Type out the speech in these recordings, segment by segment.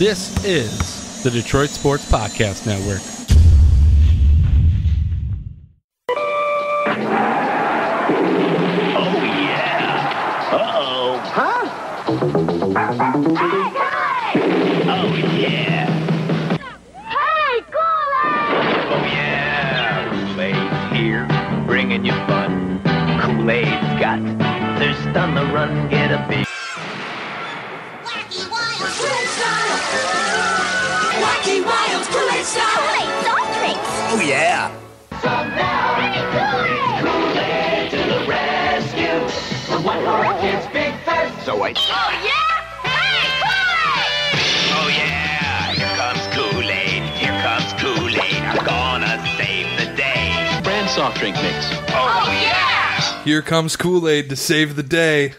This is the Detroit Sports Podcast Network. Oh, yeah. Uh-oh. Huh? Oh, yeah. Hey, Kool-Aid! Oh, yeah. Kool-Aid's here, bringing you fun. Kool-Aid's got thirst on the run. Get a big... Wacky Wild Kool-Aid style! Wacky Wild Kool-Aid style! Kool-Aid soft drinks! Oh, yeah. So now, hey, Kool-Aid to the rescue. The one for kids' big thirst. So I... Oh, yeah? Hey, Kool-Aid! Oh, yeah. Here comes Kool-Aid. Here comes Kool-Aid. I'm gonna save the day. Brand soft drink mix. Oh, yeah. Here comes Kool-Aid to save the day.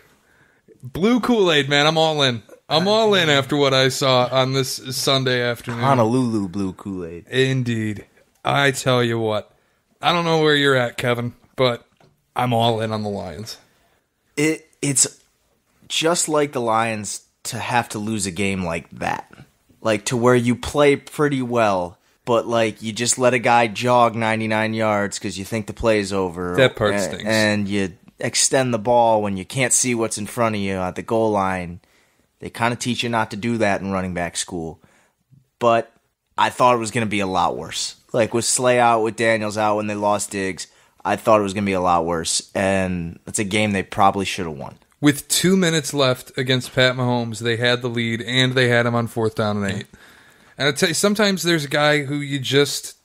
Blue Kool-Aid, man. I'm all in. I'm all in after what I saw on this Sunday afternoon. Honolulu blue Kool-Aid. Indeed. I tell you what. I don't know where you're at, Kevin, but I'm all in on the Lions. It's just like the Lions to have to lose a game like that. Like, to where you play pretty well, but, like, you just let a guy jog 99 yards because you think the play's over. That part stinks. And you extend the ball when you can't see what's in front of you at the goal line. They kind of teach you not to do that in running back school. But I thought it was going to be a lot worse. Like, with Slay out, with Daniels out when they lost Diggs, I thought it was going to be a lot worse. And it's a game they probably should have won. With 2 minutes left against Pat Mahomes, they had the lead, and they had him on 4th down and 8. And I tell you, sometimes there's a guy who he just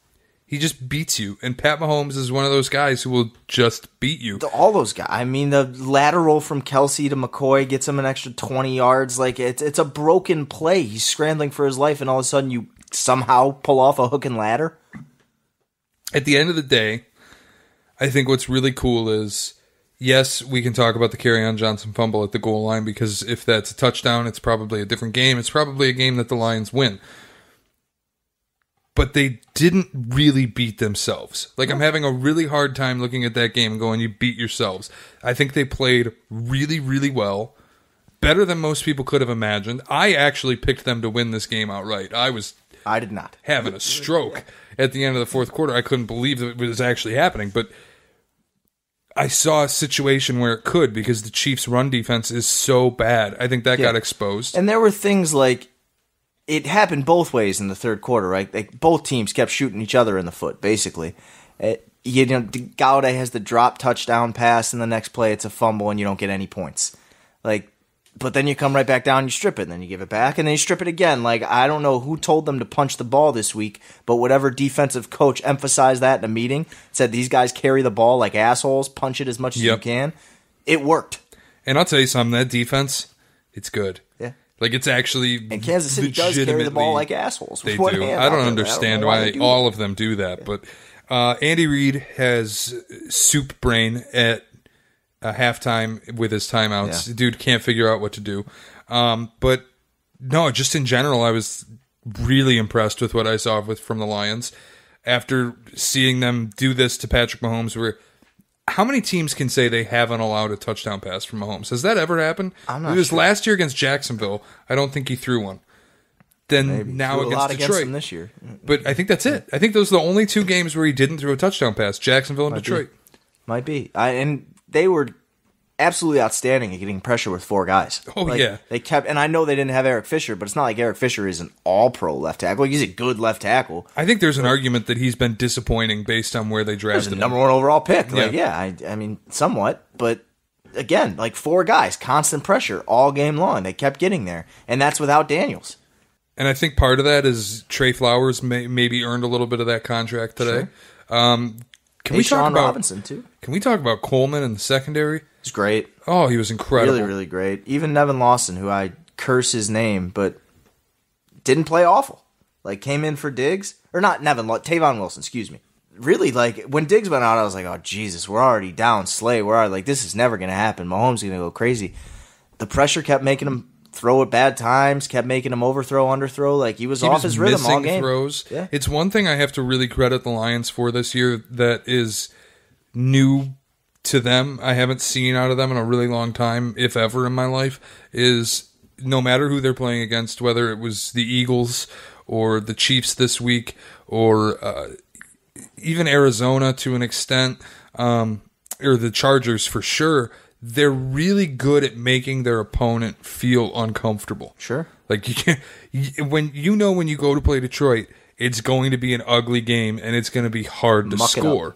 beats you. And Pat Mahomes is one of those guys who will just beat you. All those guys. I mean, the lateral from Kelsey to McCoy gets him an extra 20 yards. Like, it's a broken play. He's scrambling for his life, and all of a sudden you somehow pull off a hook and ladder. At the end of the day, I think what's really cool is, yes, we can talk about the Kerryon Johnson fumble at the goal line, because if that's a touchdown, it's probably a different game. It's probably a game that the Lions win. But they didn't really beat themselves. Like, I'm having a really hard time looking at that game and going, you beat yourselves. I think they played really, really well. Better than most people could have imagined. I actually picked them to win this game outright. I did not. Having a stroke at the end of the fourth quarter. I couldn't believe that it was actually happening. But I saw a situation where it could, because the Chiefs' run defense is so bad. I think that got exposed. And there were things like, it happened both ways in the third quarter, right? Like, both teams kept shooting each other in the foot, basically. Gaudet has the drop touchdown pass, and the next play it's a fumble, and you don't get any points. Like, but then you come right back down, you strip it, and then you give it back, and then you strip it again. Like, I don't know who told them to punch the ball this week, but whatever defensive coach emphasized that in a meeting, said these guys carry the ball like assholes, punch it as much as you can. It worked. And I'll tell you something, that defense, it's good. Yeah. Like, it's actually and Kansas City does carry the ball like assholes. They do. I don't understand why all of them do that. But Andy Reid has soup brain at halftime with his timeouts. Yeah. Dude can't figure out what to do. But no, just in general, I was really impressed with what I saw from the Lions. After seeing them do this to Patrick Mahomes, how many teams can say they haven't allowed a touchdown pass from Mahomes? Has that ever happened? I'm not It was sure. last year against Jacksonville. I don't think he threw one. Then Maybe. now Threw a lot against against Detroit. them this year. But I think that's it. I think those are the only two games where he didn't throw a touchdown pass, Jacksonville and Detroit. Might be. And they were absolutely outstanding at getting pressure with four guys. Oh, yeah. They kept, and I know they didn't have Eric Fisher, but it's not like Eric Fisher is an all-pro left tackle. He's a good left tackle. I think there's an argument that he's been disappointing based on where they He was drafted the him. number one overall pick. Like, Yeah. I mean, somewhat, but again, like four guys, constant pressure all game long. They kept getting there, and that's without Daniels. And I think part of that is Trey Flowers maybe earned a little bit of that contract today. Sure. Can we talk Sean about Robinson too? Can we talk about Coleman in the secondary? He's great. Oh, he was incredible. Really, really great. Even Nevin Lawson, who I curse his name, but didn't play awful. Like, came in for Diggs. Or not Nevin, Tavon Wilson, excuse me. Really, like, when Diggs went out, I was like, oh, Jesus, we're already down. Slay, we're already, like, this is never going to happen. Mahomes is going to go crazy. The pressure kept making him throw at bad times, kept making him overthrow, underthrow. Like, he was off his rhythm all game. Throws. Yeah. It's one thing I have to really credit the Lions for this year that is new to them. I haven't seen out of them in a really long time, if ever in my life, is no matter who they're playing against, whether it was the Eagles or the Chiefs this week or even Arizona to an extent, or the Chargers for sure, they're really good at making their opponent feel uncomfortable. Sure. Like you can't, when you go to play Detroit, it's going to be an ugly game and it's going to be hard to score.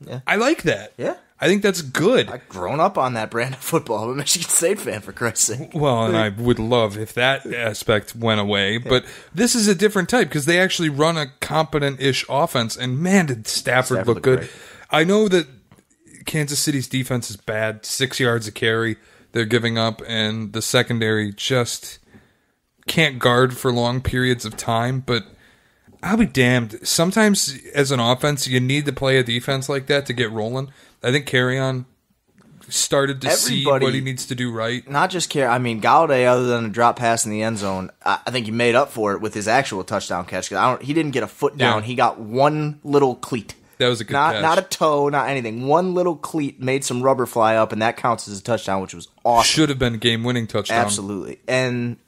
Yeah. I like that. Yeah. I think that's good. I've grown up on that brand of football. I'm a Michigan State fan, for Christ's sake. Well, and I would love if that aspect went away. But this is a different type because they actually run a competent-ish offense. And, man, did Stafford look good. Great. I know that Kansas City's defense is bad. 6 yards a carry they're giving up. And the secondary just can't guard for long periods of time. But I'll be damned. Sometimes as an offense, you need to play a defense like that to get rolling. I think Carrion started to see what he needs to do right. Not just Carrion. I mean, Galladay, other than a drop pass in the end zone, I think he made up for it with his actual touchdown catch. He didn't get a foot down. Yeah. He got one little cleat. That was a good catch. Not a toe, not anything. One little cleat made some rubber fly up, and that counts as a touchdown, which was awesome. Should have been a game-winning touchdown. Absolutely. And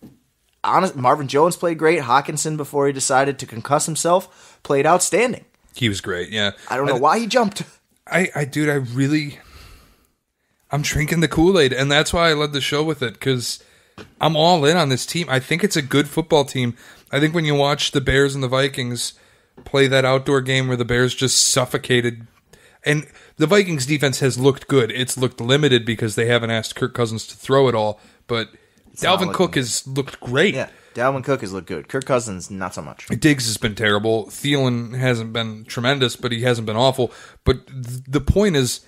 Marvin Jones played great. Hawkinson, before he decided to concuss himself, played outstanding. He was great, yeah. I don't know why he jumped. I'm drinking the Kool-Aid, and that's why I led the show with it, because I'm all in on this team. I think it's a good football team. I think when you watch the Bears and the Vikings play that outdoor game where the Bears just suffocated, and the Vikings defense has looked good. It's looked limited because they haven't asked Kirk Cousins to throw it all, but Dalvin Cook has looked great. Yeah, Dalvin Cook has looked good. Kirk Cousins, not so much. Diggs has been terrible. Thielen hasn't been tremendous, but he hasn't been awful. But the point is,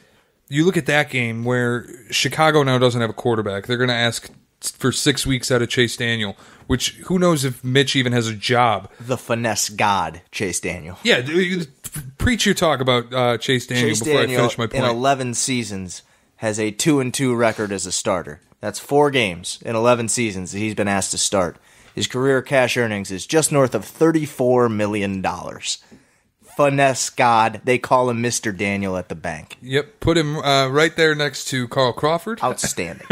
you look at that game where Chicago now doesn't have a quarterback. They're going to ask for 6 weeks out of Chase Daniel, which who knows if Mitch even has a job. The finesse god, Chase Daniel. Yeah, preach your talk about Chase Daniel before I finish my point. In 11 seasons, has a 2-2 record as a starter. That's 4 games in 11 seasons that he's been asked to start. His career cash earnings is just north of $34 million. Finesse god. They call him Mr. Daniel at the bank. Yep, put him right there next to Carl Crawford. Outstanding.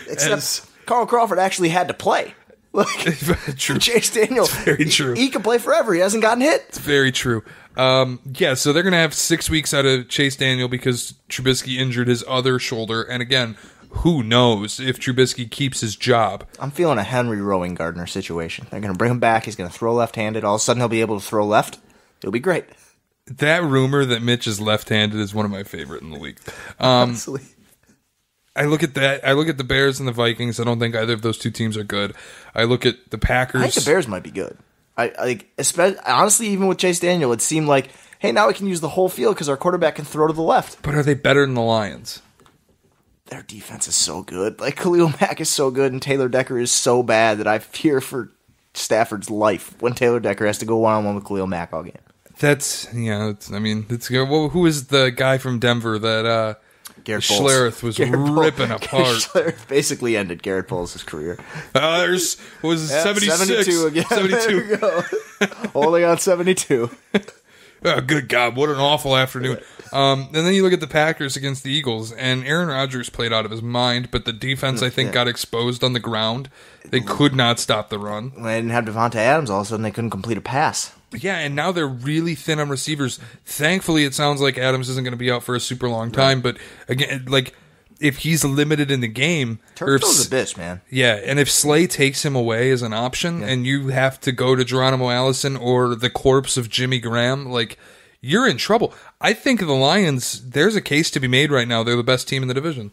Except Carl Crawford actually had to play. True. Chase Daniel, it's very true. He can play forever. He hasn't gotten hit. It's very true. Yeah, so they're going to have 6 weeks out of Chase Daniel because Trubisky injured his other shoulder. And again, who knows if Trubisky keeps his job. I'm feeling a Henry Rowing Gardner situation. They're going to bring him back. He's going to throw left-handed. All of a sudden, he'll be able to throw left. It'll be great. That rumor that Mitch is left-handed is one of my favorite in the league. Honestly. I look at that. I look at the Bears and the Vikings. I don't think either of those two teams are good. I look at the Packers. I think the Bears might be good. Honestly, even with Chase Daniel, it seemed like, hey, now we can use the whole field because our quarterback can throw to the left. But are they better than the Lions? Their defense is so good. Like, Khalil Mack is so good, and Taylor Decker is so bad that I fear for Stafford's life when Taylor Decker has to go one-on-one with Khalil Mack all game. Who is the guy from Denver that Schlereth was ripping apart? Schlereth basically ended Garrett Bowles' career. There's was 76. 72 again. 72. There we go. Holding on 72. Oh, good God, what an awful afternoon. And then you look at the Packers against the Eagles, and Aaron Rodgers played out of his mind, but the defense, I think, got exposed on the ground. They could not stop the run. When they didn't have Devontae Adams, all of a sudden they couldn't complete a pass. Yeah, and now they're really thin on receivers. Thankfully, it sounds like Adams isn't going to be out for a super long time, but again, like, if he's limited in the game... Turk's a bitch, man. Yeah, and if Slay takes him away as an option, and you have to go to Geronimo Allison or the corpse of Jimmy Graham, like, you're in trouble. I think the Lions, there's a case to be made right now. They're the best team in the division.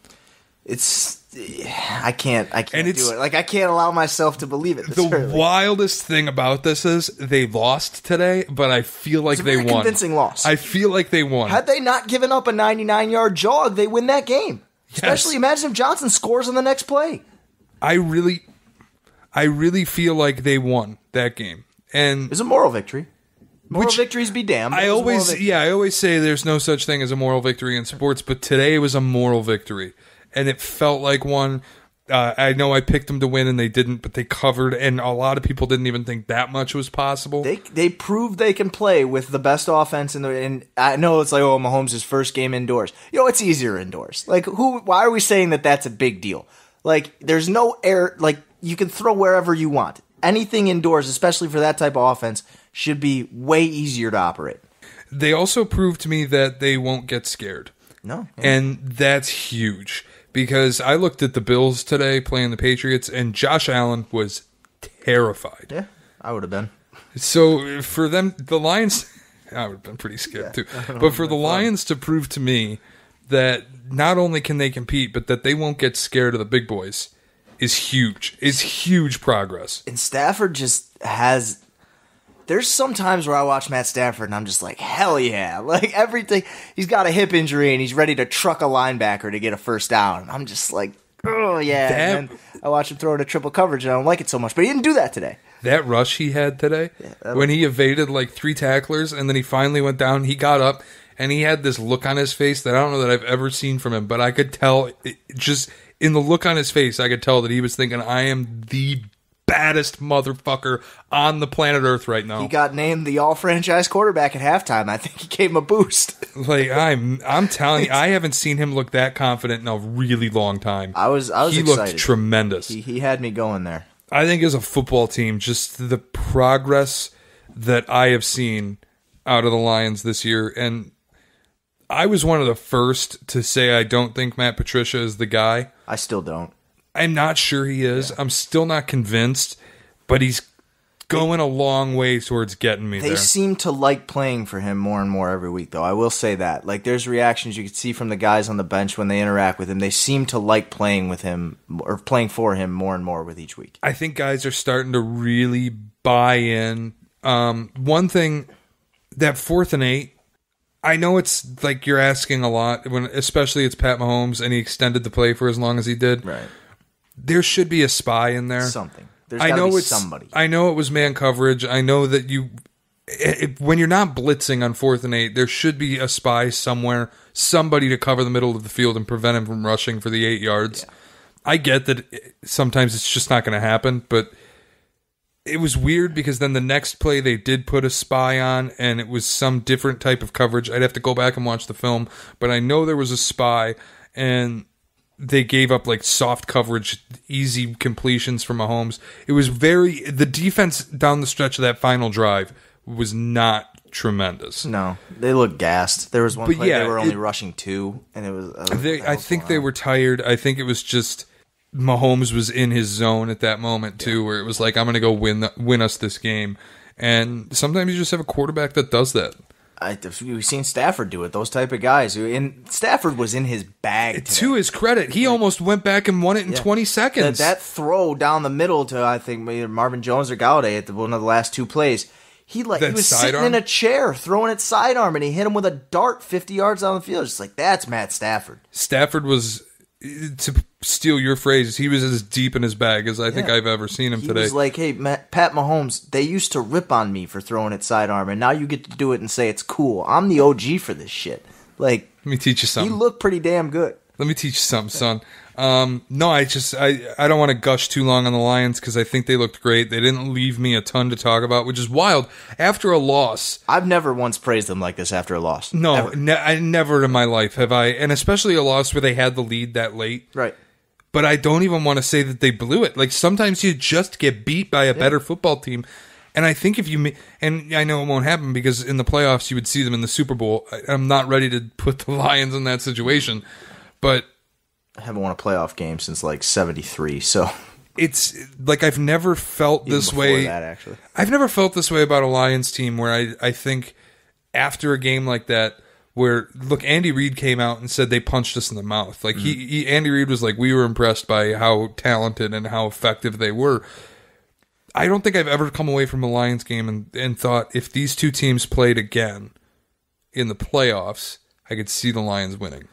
I can't do it. Like, I can't allow myself to believe it. The wildest thing about this is they lost today, but I feel like they won. Convincing loss. I feel like they won. Had they not given up a 99-yard jog, they win that game. Yes. Especially imagine if Johnson scores on the next play. I really feel like they won that game. And it was a moral victory. Moral victories be damned. I always say there's no such thing as a moral victory in sports, but today was a moral victory. And it felt like one. I know I picked them to win and they didn't, but they covered, and a lot of people didn't even think that much was possible. They proved they can play with the best offense and I know it's like, oh, Mahomes' first game indoors. It's easier indoors. Like, why are we saying that that's a big deal? Like, there's no air. Like, you can throw wherever you want. Anything indoors, especially for that type of offense, should be way easier to operate. They also proved to me that they won't get scared. No. And that's huge because I looked at the Bills today playing the Patriots, and Josh Allen was terrified. Yeah, I would have been. So for them, the Lions, I would have been pretty scared too. But for the Lions to prove to me that not only can they compete, but that they won't get scared of the big boys is huge. It's huge progress. And Stafford just has... There's some times where I watch Matt Stafford and I'm just like, hell yeah. Like everything, he's got a hip injury and he's ready to truck a linebacker to get a first down. And I'm just like, oh yeah. And then I watch him throw it a triple coverage and I don't like it so much. But he didn't do that today. That rush he had today, when he evaded like 3 tacklers and then he finally went down, he got up and he had this look on his face that I don't know that I've ever seen from him. But I could tell, just in the look on his face, I could tell that he was thinking, I am the baddest motherfucker on the planet Earth right now. He got named the all-franchise quarterback at halftime. I think he gave him a boost. Like I'm telling you, I haven't seen him look that confident in a really long time. I was he excited. Looked tremendous. He had me going there. I think as a football team, just the progress that I have seen out of the Lions this year, and I was one of the first to say I don't think Matt Patricia is the guy. I still don't. I'm not sure he is. I'm still not convinced, but he's going a long way towards getting me there. They seem to like playing for him more and more every week, though. I will say that. Like, there's reactions you can see from the guys on the bench when they interact with him. They seem to like playing with him or playing for him more and more with each week. I think guys are starting to really buy in. One thing, that 4th and 8, I know it's like you're asking a lot, when especially it's Pat Mahomes and he extended the play for as long as he did. Right. There should be a spy in there. Something. There's got to be somebody. I know it was man coverage. I know that when you're not blitzing on 4th and 8, there should be a spy somewhere, somebody to cover the middle of the field and prevent him from rushing for the 8 yards. Yeah. I get that sometimes it's just not going to happen, but it was weird because then the next play they did put a spy on, and it was some different type of coverage. I'd have to go back and watch the film, but I know there was a spy, and they gave up like soft coverage, easy completions for Mahomes. It was the defense down the stretch of that final drive was not tremendous. No, they looked gassed. There was one play they were only rushing 2, and it was. I think they were tired. I think it was just Mahomes was in his zone at that moment too, where it was like, I'm going to go win us this game. And sometimes you just have a quarterback that does that. We've seen Stafford do it. Those type of guys. And Stafford was in his bag today. To his credit, he almost went back and won it in 20 seconds. That throw down the middle to, I think, either Marvin Jones or Galladay at one of the last 2 plays. He was sitting in a chair, throwing it sidearm, and he hit him with a dart 50 yards down the field. Just like, that's Matt Stafford. Stafford was, to steal your phrase, he was as deep in his bag as I think I've ever seen him today. He was like, hey, Pat Mahomes, they used to rip on me for throwing it sidearm, and now you get to do it and say it's cool. I'm the OG for this shit. Like, let me teach you something. He looked pretty damn good. Let me teach you something, son. No, I don't want to gush too long on the Lions because I think they looked great. They didn't leave me a ton to talk about, which is wild. After a loss, I've never once praised them like this after a loss. No, I never in my life have I, and especially a loss where they had the lead that late. Right. But I don't even want to say that they blew it. Like, sometimes you just get beat by a better football team. And I think and I know it won't happen because in the playoffs you would see them in the Super Bowl. I'm not ready to put the Lions in that situation, but I haven't won a playoff game since like 73, so it's like I've never felt this way. That, actually. I've never felt this way about a Lions team where I think after a game like that, where, look, Andy Reid came out and said they punched us in the mouth. Like, Andy Reid was like, we were impressed by how talented and how effective they were. I don't think I've ever come away from a Lions game and thought, if these two teams played again in the playoffs, I could see the Lions winning.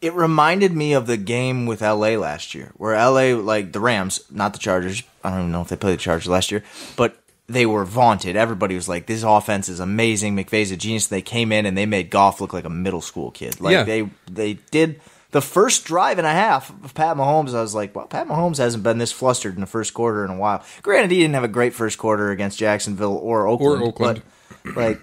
It reminded me of the game with LA last year, where LA, like the Rams, not the Chargers, I don't even know if they played the Chargers last year, but they were vaunted. Everybody was like, this offense is amazing. McVay's a genius. They came in and they made Goff look like a middle school kid. Like they did the first drive and a half of Pat Mahomes. I was like, well, Pat Mahomes hasn't been this flustered in the first quarter in a while. Granted, he didn't have a great first quarter against Jacksonville or Oakland. But like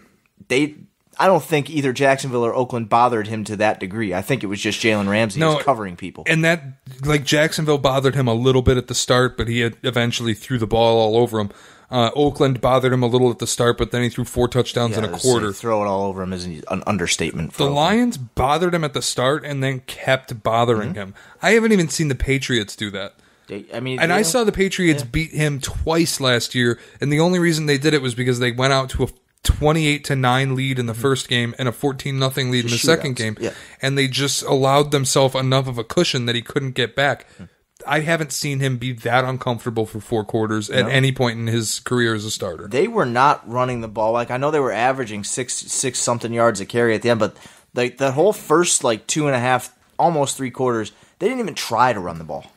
I don't think either Jacksonville or Oakland bothered him to that degree. I think it was just Jalen Ramsey was covering people. And that, like, Jacksonville bothered him a little bit at the start, but he had eventually threw the ball all over him. Oakland bothered him a little at the start, but then he threw 4 touchdowns in a quarter. Throw it all over him is an understatement. The Lions bothered him at the start and then kept bothering him. I haven't even seen the Patriots do that. I saw the Patriots beat him twice last year, and the only reason they did it was because they went out to a 28-9 lead in the first game and a 14-0 lead in the second game, and they just allowed themselves enough of a cushion that he couldn't get back. I haven't seen him be that uncomfortable for 4 quarters at any point in his career as a starter. They were not running the ball. Like, I know they were averaging six something yards a carry at the end, but the whole first 2.5, almost 3 quarters, they didn't even try to run the ball.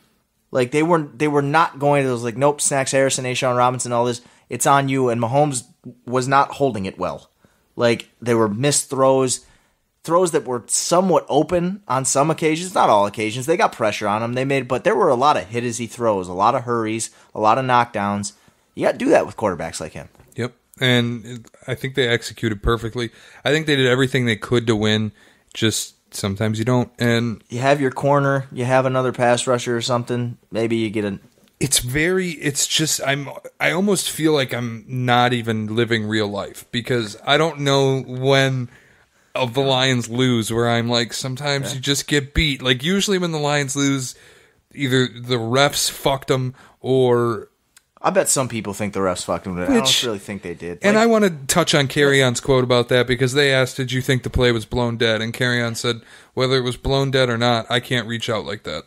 Like, they were not going to those, like, nope, Snacks Harrison, A'Shawn Robinson, all this, it's on you, and Mahomes was not holding it well. Like, there were missed throws that were somewhat open on some occasions, not all occasions. They got pressure on him. But there were a lot of hit-as-he throws, a lot of hurries, a lot of knockdowns. You got to do that with quarterbacks like him. Yep, and I think they executed perfectly. I think they did everything they could to win, just sometimes you don't. And you have your corner, you have another pass rusher or something, maybe you get a... I almost feel like I'm not even living real life, because I don't know when of the Lions lose where I'm like, sometimes you just get beat. Like, usually when the Lions lose, either the refs fucked them or... I bet some people think the refs fucked them, but I don't really think they did. And I want to touch on Carry-On's quote about that, because they asked, did you think the play was blown dead? And Carry-On said, whether it was blown dead or not, I can't reach out like that.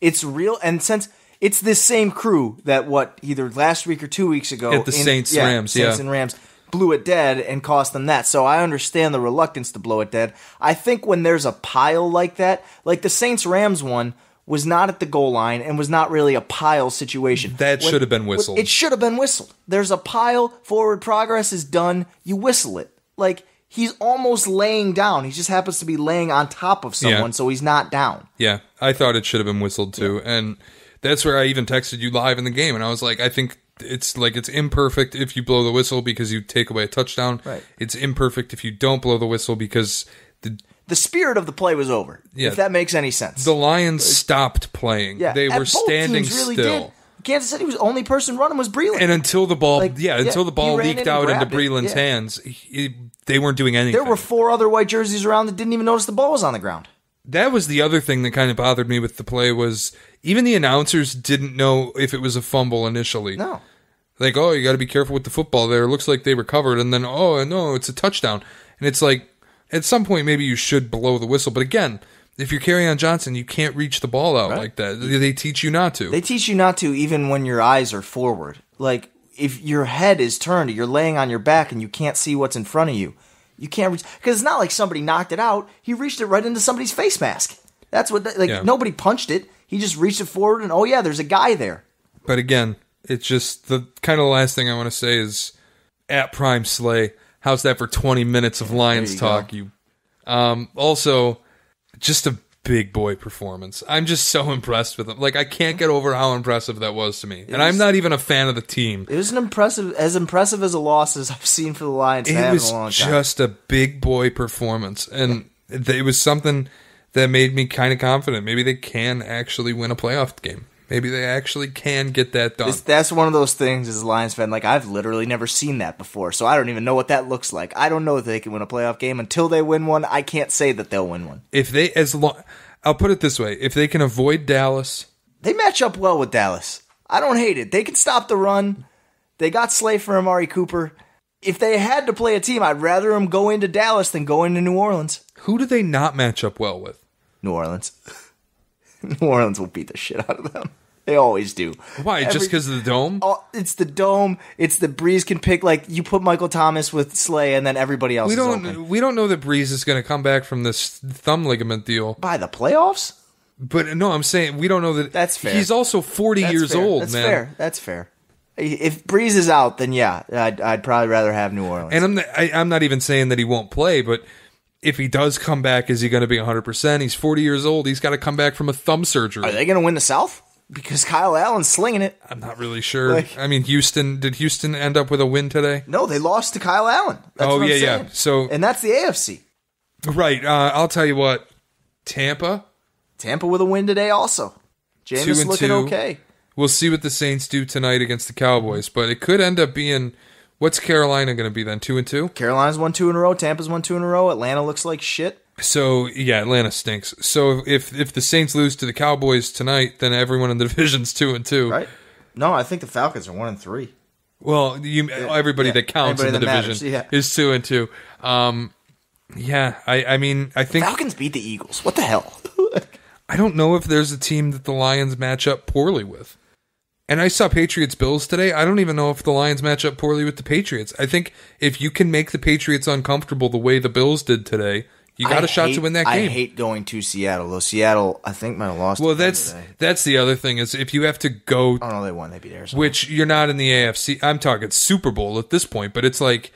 It's real, and since it's this same crew that either last week or 2 weeks ago at the Saints and Rams blew it dead and cost them that. So I understand the reluctance to blow it dead. I think when there's a pile like that, like the Saints Rams one was not at the goal line and was not really a pile situation. That should have been whistled. It should have been whistled. There's a pile, forward progress is done, you whistle it. Like, he's almost laying down. He just happens to be laying on top of someone, so he's not down. Yeah, I thought it should have been whistled too. Yeah. And that's where I even texted you live in the game, and I was like, I think it's imperfect if you blow the whistle because you take away a touchdown. Right. It's imperfect if you don't blow the whistle because the spirit of the play was over. Yeah. If that makes any sense. The Lions stopped playing. Yeah. They were standing really still. Did. Kansas City was the only person running was Breeland. And until the ball, until the ball leaked out into Breeland's hands, they weren't doing anything. There were 4 other white jerseys around that didn't even notice the ball was on the ground. That was the other thing that kind of bothered me with the play was even the announcers didn't know if it was a fumble initially. No. Like, oh, you got to be careful with the football there. It looks like they recovered. And then, oh, no, it's a touchdown. And it's like, at some point, maybe you should blow the whistle. But again, if you're Carry-On Johnson, you can't reach the ball out like that. They teach you not to. They teach you not to even when your eyes are forward. Like, if your head is turned, you're laying on your back and you can't see what's in front of you. You can't reach. Because it's not like somebody knocked it out. He reached it right into somebody's face mask. That's what, nobody punched it. He just reached it forward and, oh, yeah, there's a guy there. But again, it's just the kind of last thing I want to say is at Prime Slay. How's that for 20 minutes of Lions talk? Also, just a big boy performance. I'm just so impressed with him. Like, I can't get over how impressive that was to me. And I'm not even a fan of the team. It was as impressive as a loss as I've seen for the Lions in a long time. It was just a big boy performance. And it was something that made me kind of confident. Maybe they can actually win a playoff game. Maybe they actually can get that done. That's one of those things as a Lions fan. Like, I've literally never seen that before, so I don't even know what that looks like. I don't know if they can win a playoff game. Until they win one, I can't say that they'll win one. I'll put it this way. If they can avoid Dallas... They match up well with Dallas. I don't hate it. They can stop the run. They got Slay for Amari Cooper. If they had to play a team, I'd rather them go into Dallas than go into New Orleans. Who do they not match up well with? New Orleans. New Orleans will beat the shit out of them. They always do. Why? Just because of the dome? It's the dome. It's the Breeze can pick. Like, you put Michael Thomas with Slay, and then everybody else is open. We don't know that Breeze is going to come back from this thumb ligament deal. By the playoffs? But no, I'm saying we don't know that. That's fair. He's also 40 years old, That's man. That's fair. If Breeze is out, then yeah, I'd probably rather have New Orleans. And I'm not even saying that he won't play, but if he does come back, is he going to be 100%? He's 40 years old. He's got to come back from a thumb surgery. Are they going to win the South? Because Kyle Allen's slinging it. I'm not really sure. Like- I mean, did Houston end up with a win today? No, they lost to Kyle Allen. That's Oh, what I'm yeah, saying. yeah. So- and that's the AFC. Right. I'll tell you what. Tampa with a win today also. Jameis looking 2-2. okay. We'll see what the Saints do tonight against the Cowboys, but it could end up being. What's Carolina going to be then? 2-2. Carolina's won 2 in a row. Tampa's won 2 in a row. Atlanta looks like shit. So yeah, Atlanta stinks. So if the Saints lose to the Cowboys tonight, then everyone in the division's 2-2. Right? No, I think the Falcons are 1-3. Well, everybody that counts in the Everybody that division matters, is 2-2. Yeah, I mean, I think Falcons beat the Eagles. What the hell? I don't know if there's a team that the Lions match up poorly with. And I saw Patriots-Bills today. I don't even know if the Lions match up poorly with the Patriots. I think if you can make the Patriots uncomfortable the way the Bills did today, you got a shot to win that game. I hate going to Seattle, though. Seattle, I think, might have lost. Well, today. that's the other thing is if you have to go, Oh no, they won. They beat Arizona. which you're not in the AFC. I'm talking Super Bowl at this point, but it's like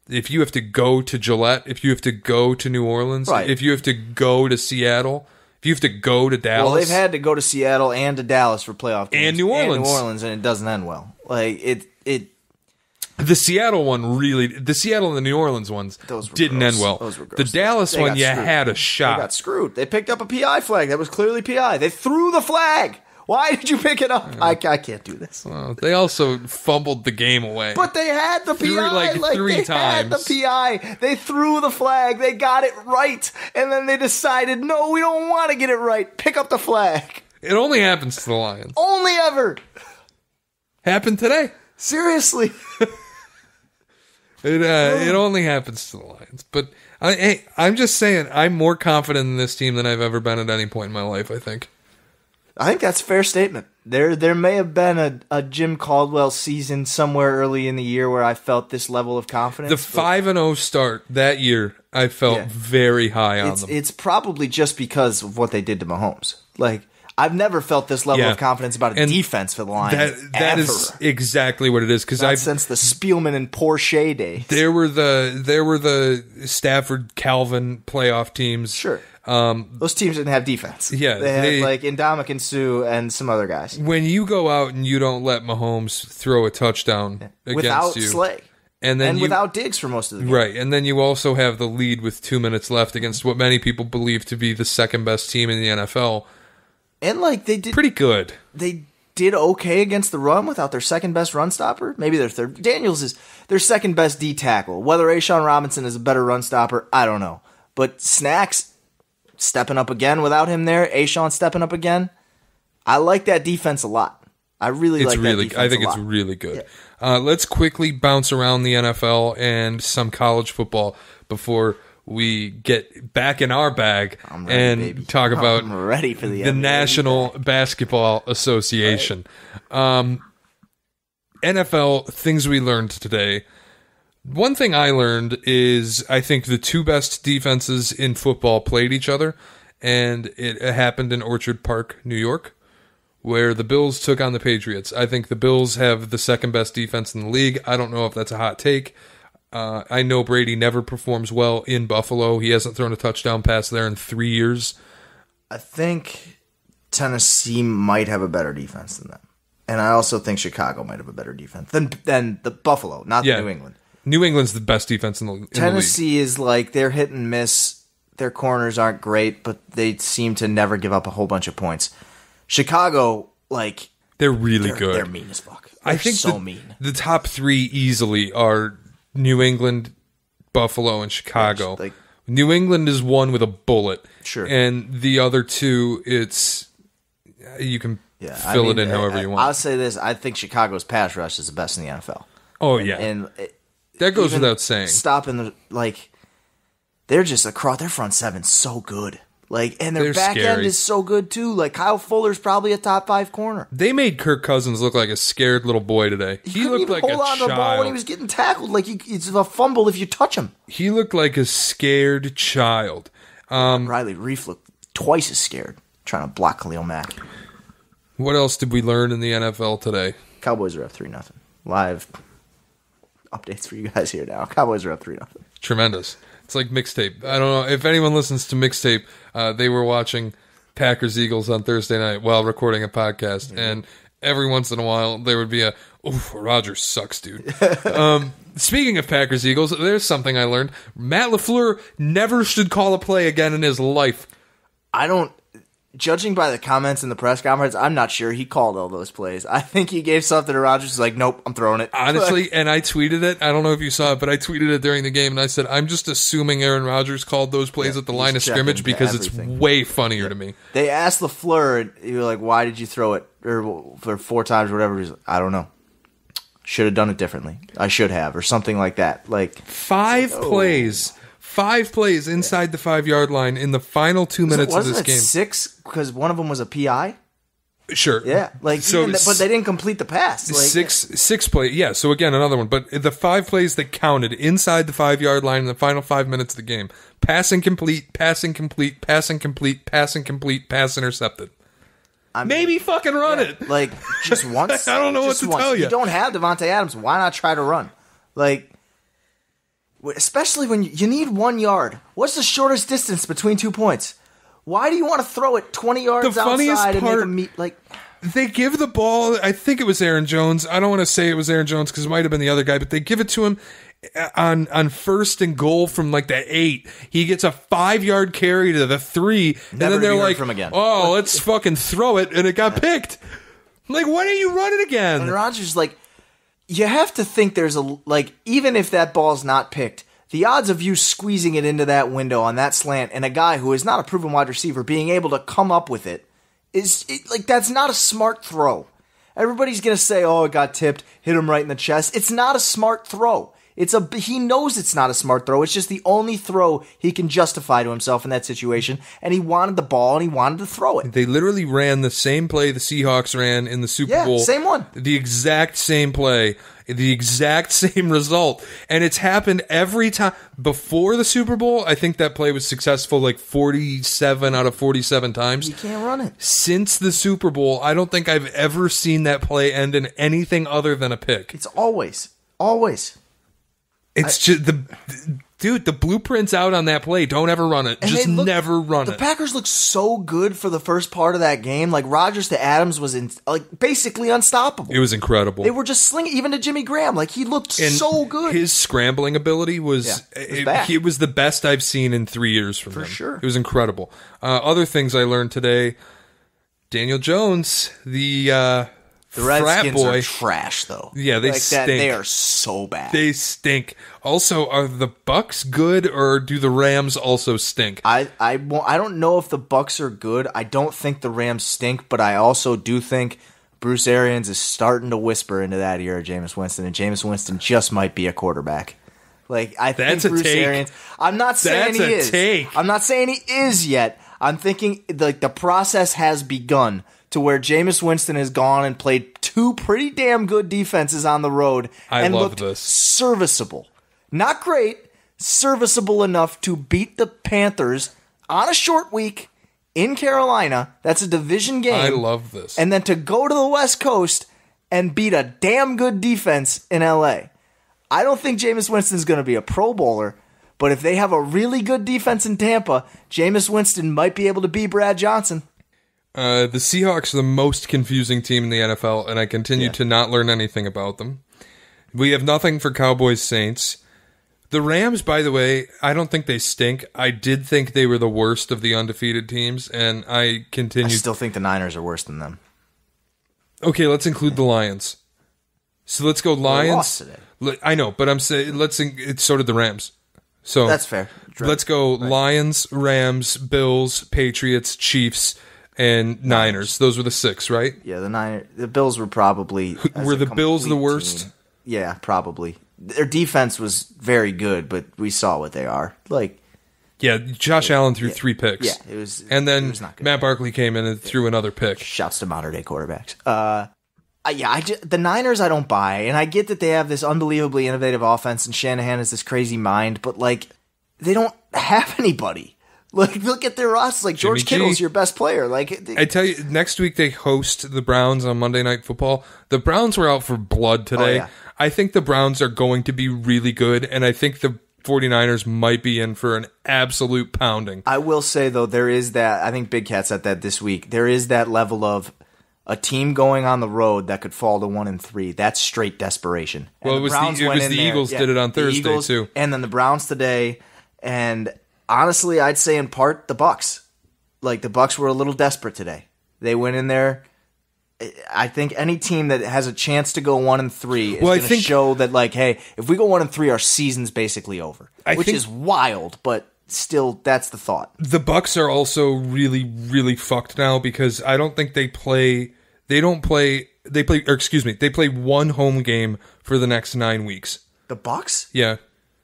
if you have to go to Gillette, if you have to go to New Orleans, Right. if you have to go to Seattle, if you have to go to Dallas. Well, they've had to go to Seattle and to Dallas for playoff games. And New Orleans. And it doesn't end well. Like it. The Seattle one the Seattle and the New Orleans ones Those were didn't gross. end well. Those were The gross. Dallas They one, got you screwed. had a They shot. got screwed. They picked up a PI flag that was clearly PI. They threw the flag. Why did you pick it up? I can't do this. They also fumbled the game away. But they had the PI. Three they times. had the PI. They threw the flag. They got it right. And then they decided, no, we don't want to get it right. Pick up the flag. It only happens to the Lions. Only ever. Happened today. Seriously. It only happens to the Lions. But I'm just saying, I'm more confident in this team than I've ever been at any point in my life, I think. I think that's a fair statement. There may have been a Jim Caldwell season somewhere early in the year where I felt this level of confidence. The 5-0 start that year, I felt Yeah. very high on them. It's probably just because of what they did to Mahomes. Like, I've never felt this level Yeah. of confidence about a And defense for the Lions. That ever. is exactly what it is, because Not since the Spielman and poor Shea days. there were the Stafford Calvin playoff teams. Sure. Those teams didn't have defense. Yeah, They had they- like Ndamukong Suh and some other guys. When you go out and you don't let Mahomes throw a touchdown against Without you, Slay. and then Without Diggs for most of the game. right, and then you also have the lead with 2 minutes left against what many people believe to be the second best team in the NFL. And like they did Pretty good. they did okay against the run without their second best run stopper. Maybe their third. Daniels is their second best D tackle. Whether Ashawn Robinson is a better run stopper, I don't know. But Snacks stepping up again without him there. Ashawn stepping up again. I like that defense a lot. I really like that defense I think a it's lot. really good. Let's quickly bounce around the NFL and some college football before we get back in our bag I'm ready, and baby. talk about I'm ready for the the NBA. National Basketball Association. NFL, things we learned today. One thing I learned is I think the two best defenses in football played each other, and it happened in Orchard Park, New York, where the Bills took on the Patriots. I think the Bills have the second best defense in the league. I don't know if that's a hot take. I know Brady never performs well in Buffalo. He hasn't thrown a touchdown pass there in 3 years. I think Tennessee might have a better defense than them. And I also think Chicago might have a better defense than the Buffalo, not Yeah. New England. New England's the best defense in the league. Tennessee is like they're hit and miss. Their corners aren't great, but they seem to never give up a whole bunch of points. Chicago, like They're really good. They're mean as fuck. I They're think so mean. the top three easily are New England, Buffalo, and Chicago. Yes, like- New England is one with a bullet. Sure. And the other two, it's you can fill it in however you want. I'll say this: I think Chicago's pass rush is the best in the NFL. Oh yeah, And that goes even without saying. Stopping the they're just across their front seven's so good. Like, and their They're back end scary. is so good too. Like Kyle Fuller's probably a top 5 corner. They made Kirk Cousins look like a scared little boy today. He couldn't looked even like hold a on to the ball when he child. was getting tackled. Like it's a fumble if you touch him. He looked like a scared child. Riley Reef looked twice as scared trying to block Khalil Mack. What else did we learn in the NFL today? Cowboys are up 3-0. Live updates for you guys here now. Cowboys are up 3-0. Tremendous. It's like mixtape. I don't know if anyone listens to mixtape. They were watching Packers Eagles on Thursday night while recording a podcast, and every once in a while there would be a, "Oof, Rodgers sucks, dude." Speaking of Packers Eagles, there's something I learned. Matt LaFleur never should call a play again in his life. Judging by the comments in the press conference, I'm not sure he called all those plays. I think he gave something to Rodgers. He's like, nope, I'm throwing it. Honestly, and I tweeted it. I don't know if you saw it, but I tweeted it during the game, and I said, I'm just assuming Aaron Rodgers called those plays at the line of scrimmage because it's way funnier to me. They asked LaFleur, and he was like, why did you throw it for 4 times or whatever? He's like, I don't know. Should have done it differently. I should have, or something like that. Like 5 plays. 5 plays inside the 5-yard line in the final 2 minutes of this game. 6 because one of them was a PI? Sure. Yeah. Like, so, but they didn't complete the pass. Like, six plays. Yeah, so again, another one. But the 5 plays that counted inside the 5-yard line in the final 5 minutes of the game. Pass incomplete, pass incomplete, pass incomplete, pass incomplete, pass intercepted. Maybe fucking run it. Like, just once? I don't know what to tell you. You don't have Devontae Adams. Why not try to run? Like, especially when you need 1 yard. What's the shortest distance between 2 points? Why do you want to throw it 20 yards outside and make a meet? Like, they give the ball, I think it was Aaron Jones. I don't want to say it was Aaron Jones because it might have been the other guy, but they give it to him on first and goal from like the 8. He gets a 5-yard carry to the 3, and then they're like, oh, let's fucking throw it, and it got picked. Like, why don't you run it again? And Rodgers, like, you have to think there's even if that ball's not picked, the odds of you squeezing it into that window on that slant and a guy who is not a proven wide receiver being able to come up with it that's not a smart throw. Everybody's going to say, oh, it got tipped, hit him right in the chest. It's not a smart throw. He knows it's not a smart throw. It's just the only throw he can justify to himself in that situation, and he wanted the ball and he wanted to throw it. They literally ran the same play the Seahawks ran in the Super Bowl. Yeah, same one. The exact same play, the exact same result, and it's happened every time. Before the Super Bowl, I think that play was successful like 47 out of 47 times. You can't run it. Since the Super Bowl, I don't think I've ever seen that play end in anything other than a pick. It's always. It's just the blueprint's out on that play. Don't ever run it. Just never run it. The Packers looked so good for the first part of that game. Like, Rodgers to Adams was basically unstoppable. It was incredible. They were just slinging, even to Jimmy Graham. Like, he looked so good. His scrambling ability was it was the best I've seen in 3 years from him. For sure. It was incredible. Other things I learned today: Daniel Jones, the Redskins frat boy, are trash, though. Yeah, they stink. They are so bad. They stink. Also, are the Bucks good, or do the Rams also stink? I don't know if the Bucks are good. I don't think the Rams stink, but I also do think Bruce Arians is starting to whisper into that ear of Jameis Winston, and Jameis Winston just might be a quarterback. Like, I think Bruce Arians. I'm not saying he is. I'm not saying he is yet. I'm thinking like the process has begun to where Jameis Winston has gone and played 2 pretty damn good defenses on the road and looked serviceable. Not great, serviceable enough to beat the Panthers on a short week in Carolina. That's a division game. I love this. And then to go to the West Coast and beat a damn good defense in LA. I don't think Jameis Winston's going to be a Pro Bowler, but if they have a really good defense in Tampa, Jameis Winston might be able to beat Brad Johnson. The Seahawks are the most confusing team in the NFL, and I continue to not learn anything about them. We have nothing for Cowboys Saints. The Rams, by the way, I don't think they stink. I did think they were the worst of the undefeated teams, and I still think the Niners are worse than them. Okay, let's include the Lions. So let's go Lions. They lost today. I know, but I'm saying so did the Rams. So that's fair. Let's go Lions, Rams, Bills, Patriots, Chiefs, and Niners. Those were the 6, right? Yeah, the Bills were probably... Were the Bills the worst? Team. Yeah, probably. Their defense was very good, but we saw what they are. Yeah, Josh Allen threw 3 picks. Yeah, it was. And then it was not good. Matt Barkley came in and threw another pick. Shouts to modern day quarterbacks. The Niners I don't buy, and I get that they have this unbelievably innovative offense, and Shanahan has this crazy mind, but they don't have anybody. Look at their roster. George Kittle's your best player. I tell you, next week they host the Browns on Monday Night Football. The Browns were out for blood today. Oh, yeah. I think the Browns are going to be really good, and I think the 49ers might be in for an absolute pounding. I will say, though, there is that, I think Big Cat said that this week, there is that level of a team going on the road that could fall to 1-3. That's straight desperation. And Well, it was the Eagles did it on Thursday, Eagles, too. And then the Browns today. And honestly, I'd say in part the Bucks. Like, the Bucks were a little desperate today. They went in there. I think any team that has a chance to go 1-3 is going to show that, like, hey, if we go 1-3, our season's basically over. Which is wild, but still, that's the thought. The Bucks are also really, really fucked now because I don't think they play one home game for the next 9 weeks. The Bucks? Yeah.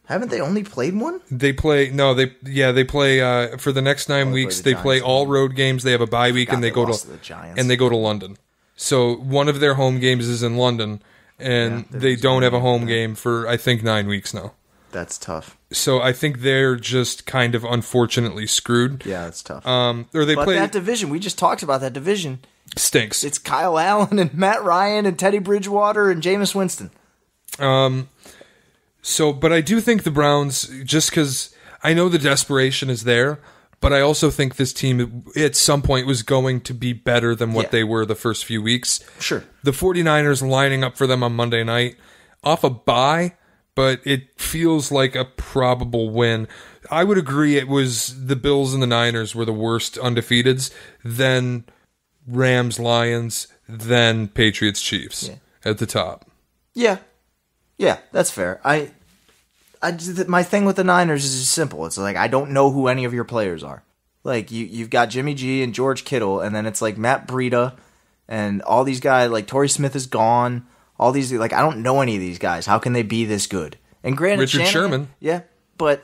Haven't they only played one? They play for the next 9 weeks. They play all road games. They have a bye week and they go to the Giants. and they go to London. So one of their home games is in London, and they don't have a home game for I think 9 weeks now. That's tough. So I think they're just kind of unfortunately screwed. Yeah, that's tough. But that division, we just talked about that division. Stinks. It's Kyle Allen and Matt Ryan and Teddy Bridgewater and Jameis Winston. But I do think the Browns, just because I know the desperation is there, but I also think this team at some point was going to be better than what they were the first few weeks. Sure. The 49ers lining up for them on Monday night off a bye, but it feels like a probable win. I would agree it was the Bills and the Niners were the worst undefeateds, then Rams, Lions, then Patriots, Chiefs at the top. Yeah. Yeah, that's fair. My thing with the Niners is just simple. It's like I don't know who any of your players are. Like you've got Jimmy G and George Kittle, and then it's like Matt Breida and all these guys. Like Torrey Smith is gone. All these I don't know any of these guys. How can they be this good? And granted, Richard Sherman, yeah, but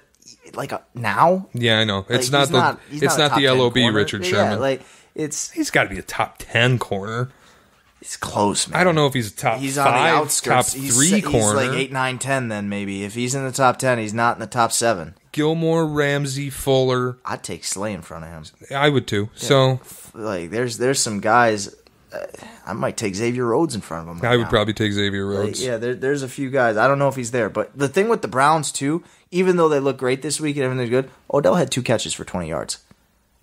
now, yeah, I know it's like, not the LOB corner. Richard Sherman. Yeah, he's got to be a top 10 corner. He's close, man. I don't know if he's a top he's 5, on the outskirts. top 3 corner. He's like 8, 9, 10 then maybe. If he's in the top 10, he's not in the top 7. Gilmore, Ramsey, Fuller. I'd take Slay in front of him. I would too. Yeah. So there's some guys. I might take Xavier Rhodes in front of him. I would probably take Xavier Rhodes. There's a few guys. I don't know if he's there, but the thing with the Browns too, even though they look great this week and everything's good, Odell had 2 catches for 20 yards.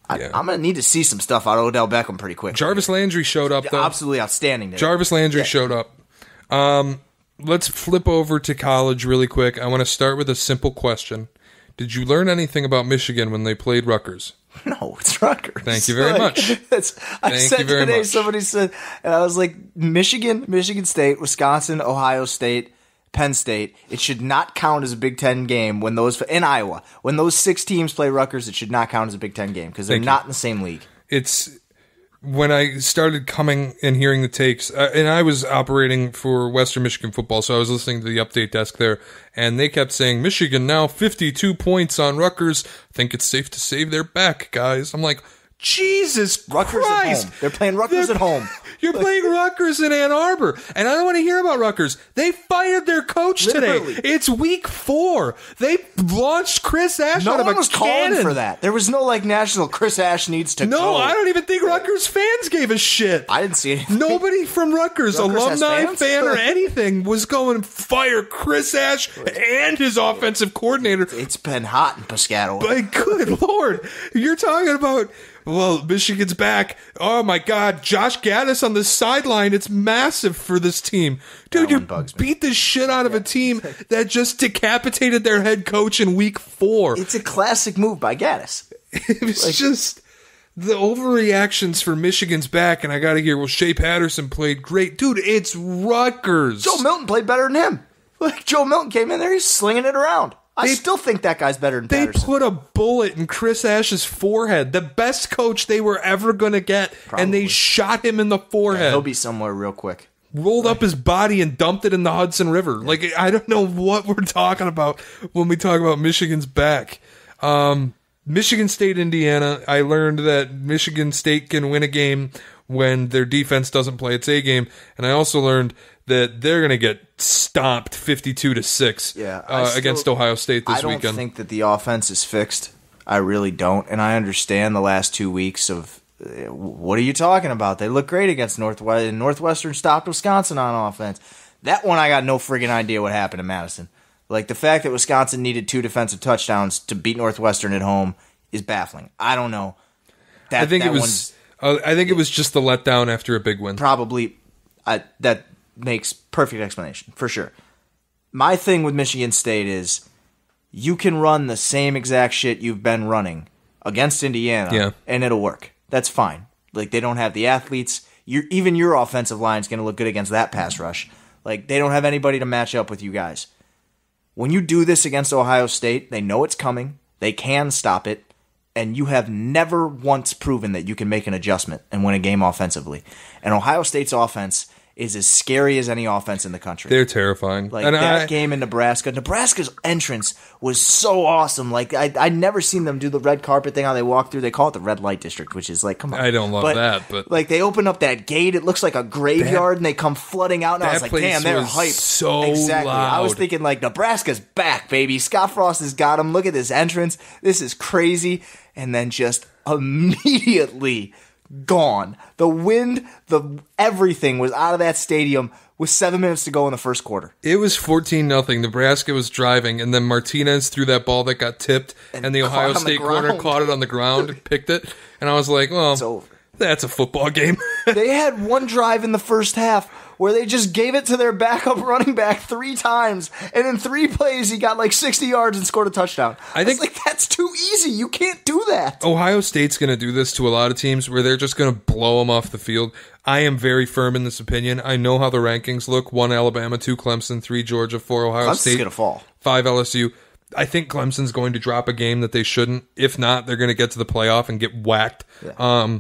I'm going to need to see some stuff out of Odell Beckham pretty quick. Jarvis Landry showed up, though. Absolutely outstanding today. Jarvis Landry showed up. Let's flip over to college really quick. I want to start with a simple question. Did you learn anything about Michigan when they played Rutgers? No, it's Rutgers. Thank you very much. Somebody said, and I was like, Michigan State, Wisconsin, Ohio State, Penn State. It should not count as a Big Ten game in Iowa. When those 6 teams play Rutgers, it should not count as a Big Ten game because they're not in the same league. It's when I started coming and hearing the takes, and I was operating for Western Michigan football, so I was listening to the update desk there, and they kept saying, Michigan now 52 points on Rutgers. I think it's safe to save their back, guys. I'm like, Jesus Rutgers Christ. At home. They're playing Rutgers at home. You're playing Rutgers in Ann Arbor. And I don't want to hear about Rutgers. They fired their coach today. It's week 4. They launched Chris Ash out of a cannon. No one was calling for that. There was no national Chris Ash needs to go. No, I don't even think Rutgers fans gave a shit. I didn't see anything. Nobody from Rutgers alumni fan or anything, was going to fire Chris Ash and his offensive coordinator. It's been hot in Piscataway. But good Lord. You're talking about... Well, Michigan's back. Oh, my God. Josh Gaddis on the sideline. It's massive for this team. Dude, you beat the shit out of a team that just decapitated their head coach in week 4. It's a classic move by Gaddis. It was just the overreactions for Michigan's back, and I got to hear, well, Shea Patterson played great. Dude, it's Rutgers. Joe Milton played better than him. Joe Milton came in there, he's slinging it around. I still think that guy's better than Patterson. They put a bullet in Chris Ash's forehead. The best coach they were ever going to get, and they shot him in the forehead. Yeah, he'll be somewhere real quick. Rolled up his body and dumped it in the Hudson River. I don't know what we're talking about when we talk about Michigan's back. Michigan State, Indiana. I learned that Michigan State can win a game when their defense doesn't play its A game, and I also learned that they're going to get stomped 52-6 against Ohio State this weekend. I don't think that the offense is fixed. I really don't, and I understand the last 2 weeks of what are you talking about? They look great against Northwestern stopped Wisconsin on offense. That one I got no friggin' idea what happened to Madison. Like, the fact that Wisconsin needed 2 defensive touchdowns to beat Northwestern at home is baffling. I don't know. I think it was just the letdown after a big win. Probably. That makes perfect explanation, for sure. My thing with Michigan State is you can run the same exact shit you've been running against Indiana, and it'll work. That's fine. Like, they don't have the athletes. Even your offensive line is going to look good against that pass rush. Like, they don't have anybody to match up with you guys. When you do this against Ohio State, they know it's coming. They can stop it. And you have never once proven that you can make an adjustment and win a game offensively. And Ohio State's offense is as scary as any offense in the country. They're terrifying. Like, that game in Nebraska. Nebraska's entrance was so awesome. Like, I'd never seen them do the red carpet thing, how they walk through. They call it the red light district, which is like, come on. I don't love that, but... Like, they open up that gate. It looks like a graveyard, and they come flooding out. And I was like, damn, they're hyped. So exactly. loud. I was thinking, like, Nebraska's back, baby. Scott Frost has got them. Look at this entrance. This is crazy. And then just immediately... gone. The wind, everything was out of that stadium with 7 minutes to go in the first quarter. It was 14-0. Nebraska was driving, and then Martinez threw that ball that got tipped, and the Ohio State corner caught it on the ground, picked it, and I was like, well, it's over. That's a football game. They had one drive in the first half where they just gave it to their backup running back 3 times, and in 3 plays he got like 60 yards and scored a touchdown. I was like, that's too easy. You can't do that. Ohio State's going to do this to a lot of teams where they're just going to blow them off the field. I am very firm in this opinion. I know how the rankings look. 1 Alabama, 2 Clemson, 3 Georgia, 4 Ohio State. Clemson's going to fall. 5 LSU. I think Clemson's going to drop a game that they shouldn't. If not, they're going to get to the playoff and get whacked. Yeah.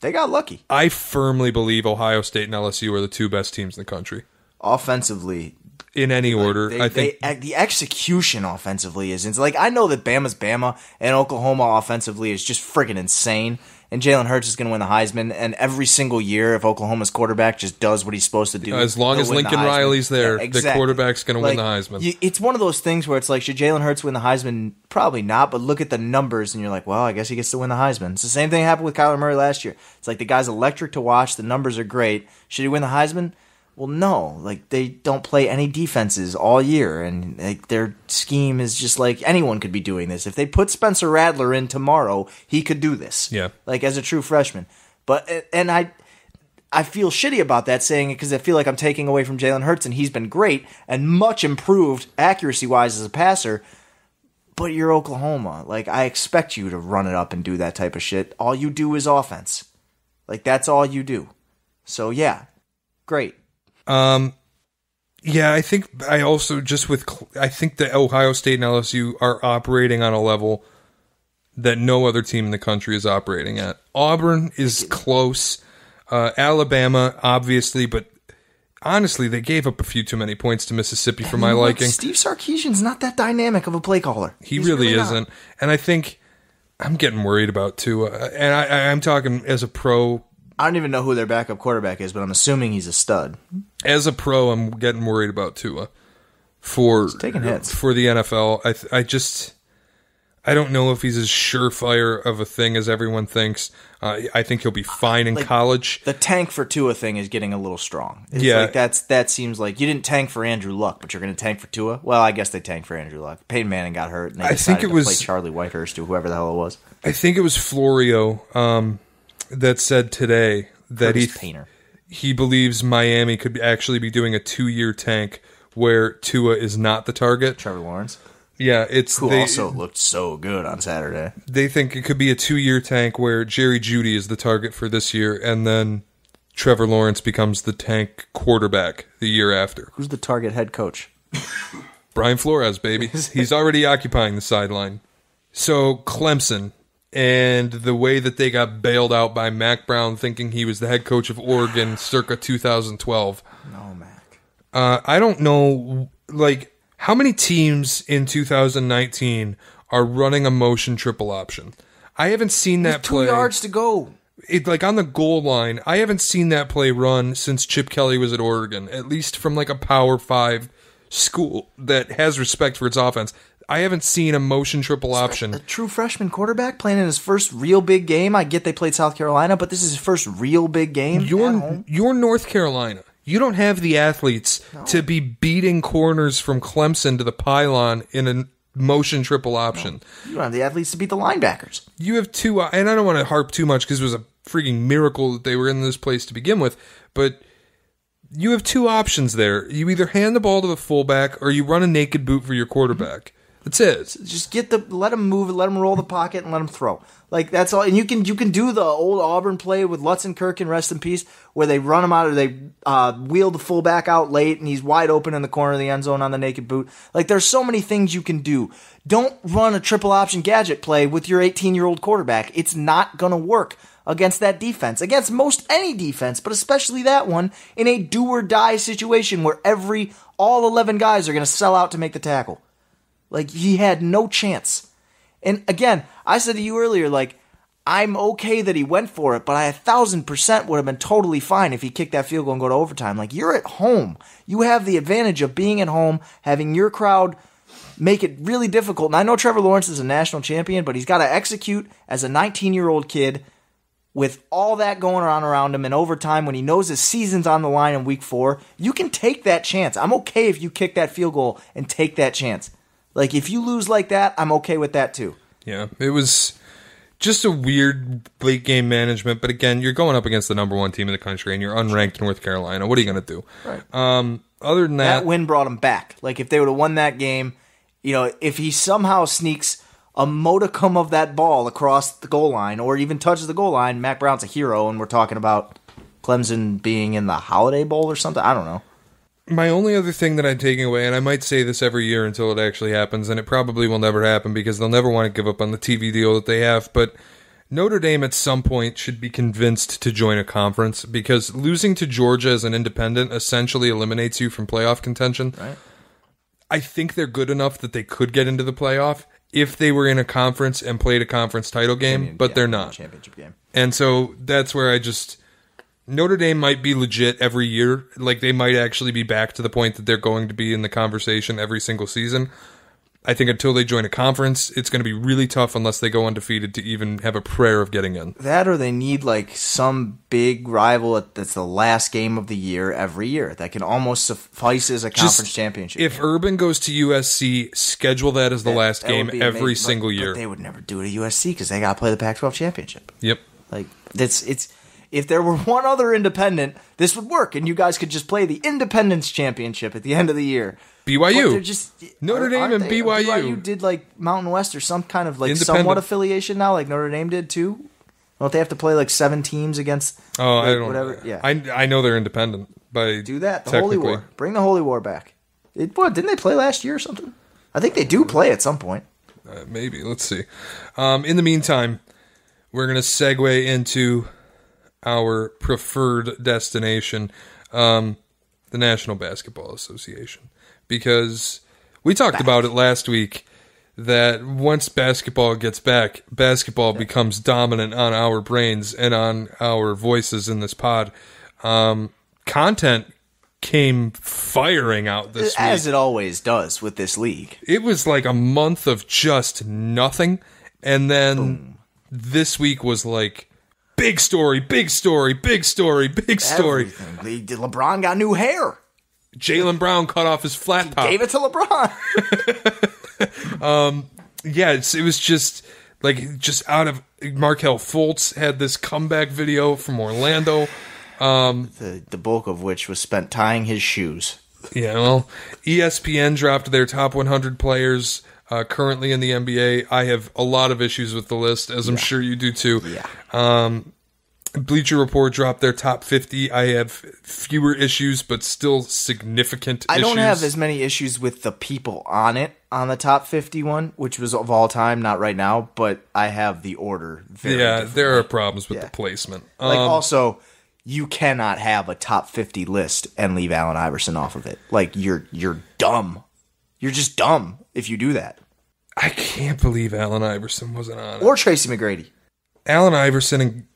They got lucky. I firmly believe Ohio State and LSU are the 2 best teams in the country. Offensively. In any order. I think the execution offensively is... Like, I know that Bama's Bama and Oklahoma offensively is just freaking insane. And Jalen Hurts is going to win the Heisman. And every single year, if Oklahoma's quarterback just does what he's supposed to do... As long as Lincoln Riley's there, the quarterback's going to win the Heisman. It's one of those things where it's like, should Jalen Hurts win the Heisman? Probably not, but look at the numbers and you're like, well, I guess he gets to win the Heisman. It's the same thing happened with Kyler Murray last year. It's like the guy's electric to watch, the numbers are great. Should he win the Heisman? Well, no. Like, they don't play any defenses all year, and like their scheme is just like anyone could be doing this. If they put Spencer Rattler in tomorrow, he could do this. Yeah. Like, as a true freshman. But I feel shitty about that, saying it because I feel like I'm taking away from Jalen Hurts, and he's been great and much improved accuracy-wise as a passer. But you're Oklahoma. Like, I expect you to run it up and do that type of shit. All you do is offense. Like, that's all you do. So, yeah. Great. Yeah, I think I think that Ohio State and LSU are operating on a level that no other team in the country is operating at. Auburn is close. Alabama, obviously, but honestly, they gave up a few too many points to Mississippi for my liking. Steve Sarkisian's not that dynamic of a play caller. He's really isn't. And I think I'm getting worried about Tua. And I'm talking as a pro. I don't even know who their backup quarterback is, but I'm assuming he's a stud. As a pro, I'm getting worried about Tua for taking hits for the NFL. I don't know if he's as surefire of a thing as everyone thinks. I think he'll be fine in college. The tank for Tua thing is getting a little strong. It's yeah, like that seems like you didn't tank for Andrew Luck, but you're going to tank for Tua. Well, I guess they tanked for Andrew Luck. Peyton Manning got hurt, and they decided to play Charlie Whitehurst or whoever the hell it was. I think it was Florio that said today that he believes Miami could actually be doing a 2-year tank where Tua is not the target. Trevor Lawrence. Yeah, who also looked so good on Saturday. They think it could be a 2-year tank where Jerry Jeudy is the target for this year, and then Trevor Lawrence becomes the tank quarterback the year after. Who's the target head coach? Brian Flores, baby. He's already occupying the sideline. So Clemson, and the way that they got bailed out by Mack Brown thinking he was the head coach of Oregon circa 2012. No, Mack. I don't know, like, how many teams in 2019 are running a motion triple option? I haven't seen that play. 2 yards to go. Like on the goal line, I haven't seen that play run since Chip Kelly was at Oregon, at least from like a Power 5 school that has respect for its offense. I haven't seen a motion triple option. A true freshman quarterback playing in his first real big game. I get they played South Carolina, but this is his first real big game. You're North Carolina. You don't have the athletes to be beating corners from Clemson to the pylon in a motion triple option. No. You don't have the athletes to beat the linebackers. You have two, and I don't want to harp too much because it was a freaking miracle that they were in this place to begin with, but you have two options there. You either hand the ball to the fullback or you run a naked boot for your quarterback. That's it. Just let him move, let him roll the pocket, and let him throw. Like, that's all. And you can do the old Auburn play with Lutz and Kirk, and rest in peace, where they run him out, or they wheel the fullback out late, and he's wide open in the corner of the end zone on the naked boot. Like, there's so many things you can do. Don't run a triple option gadget play with your 18-year-old quarterback. It's not going to work against that defense, against most any defense, but especially that one, in a do-or-die situation where all 11 guys are going to sell out to make the tackle. Like, he had no chance. And again, I said to you earlier, like, I'm okay that he went for it, but I 1,000% would have been totally fine if he kicked that field goal and go to overtime. Like, you're at home. You have the advantage of being at home, having your crowd make it really difficult. And I know Trevor Lawrence is a national champion, but he's got to execute as a 19-year-old kid with all that going on around him in overtime when he knows his season's on the line in week 4. You can take that chance. I'm okay if you kick that field goal and take that chance. Like, if you lose like that, I'm okay with that too. Yeah, it was just a weird late game management. But again, you're going up against the number 1 team in the country, and you're unranked North Carolina. What are you going to do? Right. Other than that win brought him back. Like, if they would have won that game, if he somehow sneaks a modicum of that ball across the goal line, or even touches the goal line, Mack Brown's a hero, and we're talking about Clemson being in the Holiday Bowl or something. I don't know. My only other thing that I'm taking away, and I might say this every year until it actually happens, and it probably will never happen because they'll never want to give up on the TV deal that they have, but Notre Dame at some point should be convinced to join a conference because losing to Georgia as an independent essentially eliminates you from playoff contention. Right. I think they're good enough that they could get into the playoff if they were in a conference and played a conference title game, but they're not. Championship game. And so that's where Notre Dame might be legit every year. Like, they might actually be back to the point that they're going to be in the conversation every single season. I think until they join a conference, it's going to be really tough unless they go undefeated to even have a prayer of getting in. That, or they need, like, some big rival that's the last game of the year every year. That can almost suffice as a conference championship. If Urban goes to USC, schedule that as the last game every single year. But they would never do it at USC because they got to play the Pac-12 championship. Yep. Like, if there were one other independent, this would work, and you guys could just play the Independence Championship at the end of the year. BYU. Notre Dame and BYU. BYU did, like, Mountain West or some kind of, like, somewhat affiliation now, like Notre Dame did, too. Don't they have to play, like, 7 teams against I don't whatever? know. Yeah. I know they're independent. Do that. The Holy War. Bring the Holy War back. Didn't they play last year or something? I think they do play at some point. Maybe. Let's see. In the meantime, we're going to segue into our preferred destination, the National Basketball Association. Because we talked about it last week that once basketball gets back, basketball becomes dominant on our brains and on our voices in this pod. Content came firing out this week. As it always does with this league. It was like a month of just nothing. And then this week was like, big story, big story, big story, big story. Everything. LeBron got new hair. Jaylen Brown cut off his flat top. Gave it to LeBron. It was just out of Markelle Fultz had this comeback video from Orlando. The bulk of which was spent tying his shoes. Yeah, well, ESPN dropped their top 100 players currently in the NBA. I have a lot of issues with the list, as I'm sure you do too. Yeah. Bleacher Report dropped their top 50. I have fewer issues, but still significant issues. I don't have as many issues with the people on it, on the top 51, which was of all time, not right now, but I have the order very differently. There are problems with the placement. Also, you cannot have a top 50 list and leave Allen Iverson off of it. Like, you're dumb. You're just dumb if you do that. I can't believe Allen Iverson wasn't on it. Or Tracy McGrady. Allen Iverson